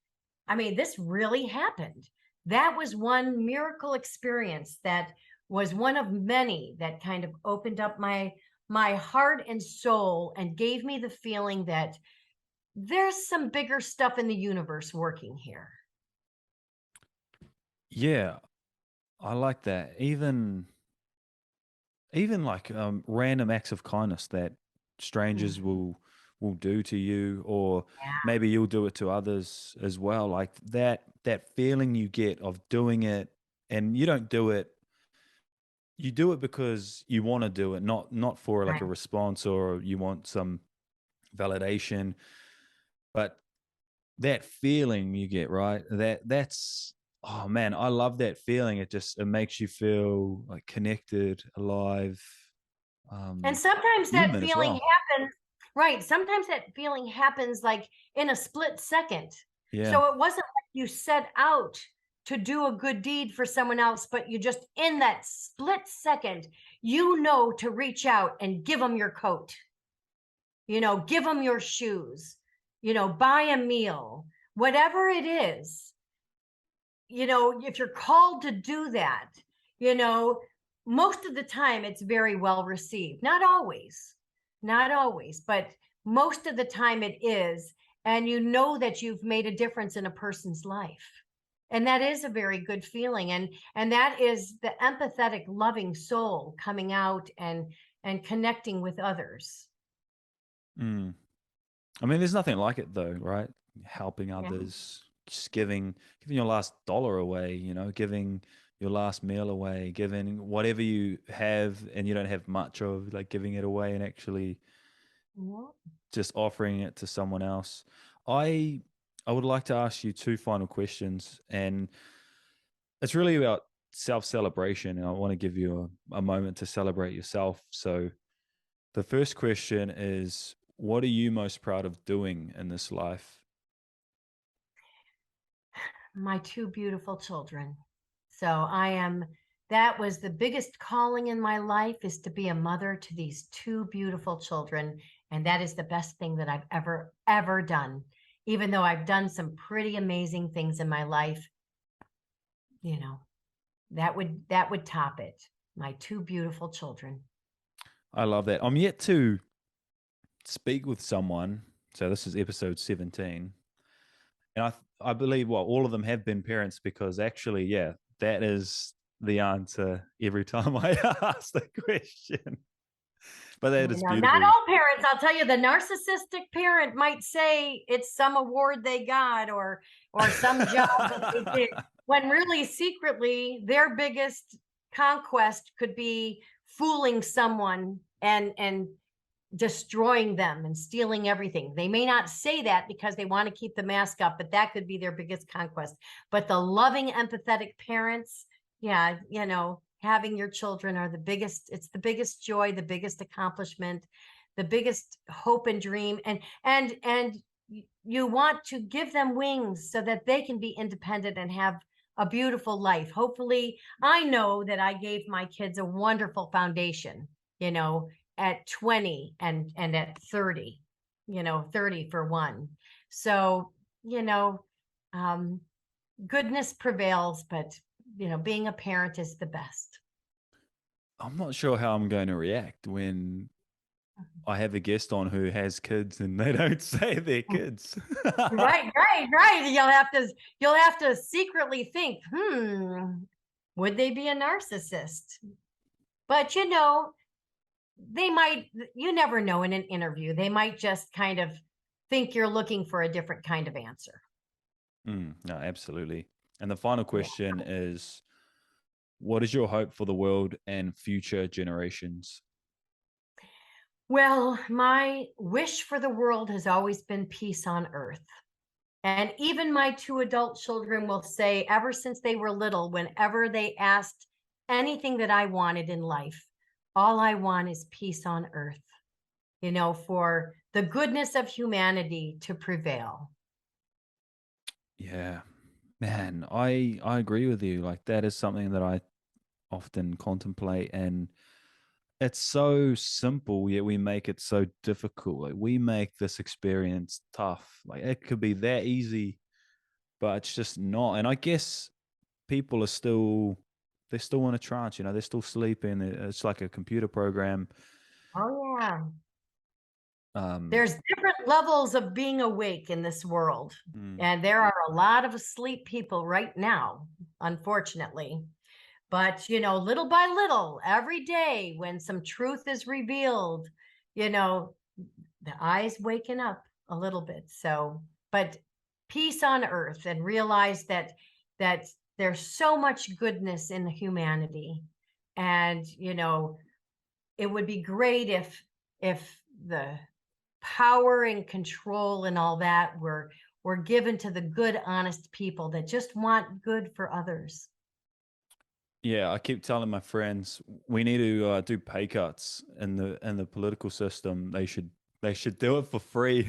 this really happened. That was one miracle experience that was one of many that kind of opened up my heart and soul and gave me the feeling that there's some bigger stuff in the universe working here. Yeah, I like that. Even like random acts of kindness that strangers Mhm. will do to you, or Yeah, maybe you'll do it to others as well. Like that feeling you get of doing it, and you don't do it. You do it because you want to do it, not for like a right. response or you want some validation, but that feeling you get, right? That's oh man, I love that feeling. It makes you feel like connected, alive, And um, sometimes that human as feeling well. happens, right? Sometimes that feeling happens like in a split second. Yeah. So it wasn't like you set out to do a good deed for someone else, but you just in that split second, to reach out and give them your coat, give them your shoes, buy a meal, whatever it is, if you're called to do that, you know, most of the time it's very well received. Not always, but most of the time it is. And you know that you've made a difference in a person's life. And that is a very good feeling. And that is the empathetic, loving soul coming out and connecting with others. Mm. I mean, there's nothing like it though, right? Helping Yeah. others, just giving your last dollar away, giving your last meal away, giving whatever you have and you don't have much of, like giving it away and actually Yeah. just offering it to someone else. I I would like to ask you two final questions, and it's really about self-celebration, and I want to give you a moment to celebrate yourself. So the first question is, what are you most proud of doing in this life? My 2 beautiful children. So that was the biggest calling in my life, is to be a mother to these 2 beautiful children. And that is the best thing that I've ever done. even though I've done some pretty amazing things in my life, you know, that would top it. My two beautiful children. I love that. I'm yet to speak with someone. So this is episode 17. And I believe all of them have been parents, because actually, yeah, that is the answer every time I ask the question. But that is Not beautiful. all parents. I'll tell you, the narcissistic parent might say it's some award they got or some job that they did, when really secretly their biggest conquest could be fooling someone and destroying them and stealing everything. They may not say that because they want to keep the mask up, but that could be their biggest conquest. But the loving, empathetic parents, yeah, having your children are it's the biggest joy, the biggest accomplishment, the biggest hope and dream. And you want to give them wings so that they can be independent and have a beautiful life. Hopefully, I know that I gave my kids a wonderful foundation, at 20 and at 30, 30 for one. So, goodness prevails, but being a parent is the best. I'm not sure how I'm going to react when I have a guest on who has kids and they don't say they're kids. Right. You'll have to secretly think, would they be a narcissist? But they might, you never know in an interview, they might just kind of think you're looking for a different kind of answer. No, absolutely. And the final question is, what is your hope for the world and future generations? Well, my wish for the world has always been peace on earth. And even my two adult children will say, ever since they were little, whenever they asked anything that I wanted in life, all I want is peace on earth, for the goodness of humanity to prevail. Yeah, man, I agree with you. Like, that is something that I often contemplate, and it's so simple, yet we make it so difficult. Like, we make this experience tough. Like, it could be that easy, but it's just not. And I guess people are they're still in a trance, they're still sleeping. It's like a computer program. Oh, yeah. There's different levels of being awake in this world. And there are a lot of asleep people right now, unfortunately. But, little by little, every day when some truth is revealed, the eyes waking up a little bit. So, but peace on earth, and realize that there's so much goodness in humanity. And, it would be great if the power and control and all that were given to the good, honest people that just want good for others. Yeah, I keep telling my friends we need to do pay cuts in the political system. They should do it for free,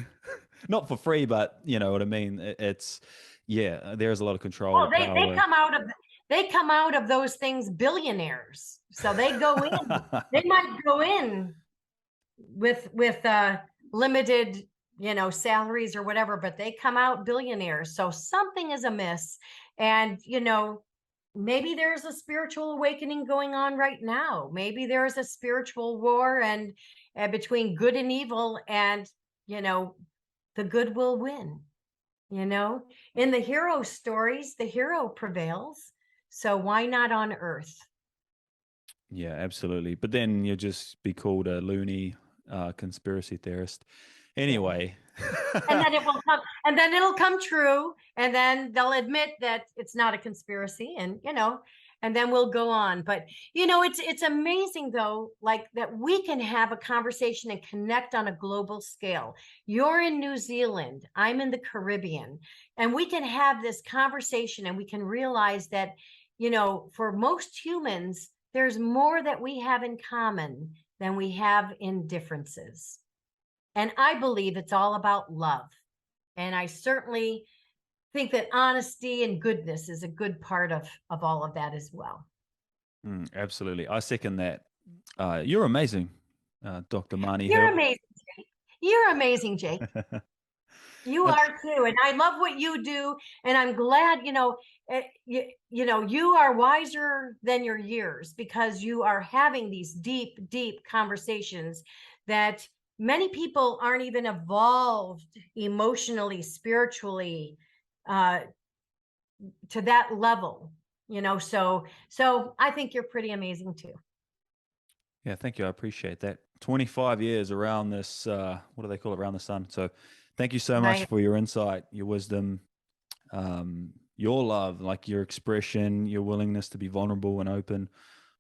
not for free, but you know what I mean. It's there's a lot of control. Oh, they come out of those things billionaires. So they go in. They might go in with limited, salaries or whatever, but they come out billionaires. So something is amiss, and maybe there's a spiritual awakening going on right now. Maybe there's a spiritual war and between good and evil, and the good will win. In the hero stories, the hero prevails. So why not on earth? Yeah, absolutely. But then you just be called a loony conspiracy theorist. Anyway. And then it'll come true, and then they'll admit that it's not a conspiracy, and and then we'll go on. But it's amazing though, like that we can have a conversation and connect on a global scale. You're in New Zealand, I'm in the Caribbean, and we can have this conversation, and we can realize that for most humans, there's more that we have in common than we have in differences. And I believe it's all about love. And I certainly think that honesty and goodness is a good part of all of that as well. Absolutely. I second that. You're amazing, Dr. Marni You're Hill. amazing, Jake. You're amazing, Jake. You are too. And I love what you do. And I'm glad, you are wiser than your years because you are having these deep, deep conversations that many people aren't even evolved emotionally, spiritually, to that level, so I think you're pretty amazing too. Yeah, thank you. I appreciate that. 25 years around this, what do they call it, around the sun. So thank you so much Right. for your insight, your wisdom, your love, like your expression, your willingness to be vulnerable and open.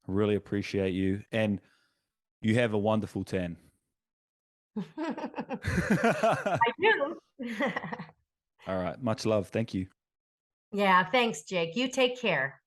I really appreciate you. And you have a wonderful 10. I do. All right. Much love. Thank you. Yeah, thanks, Jake. You take care.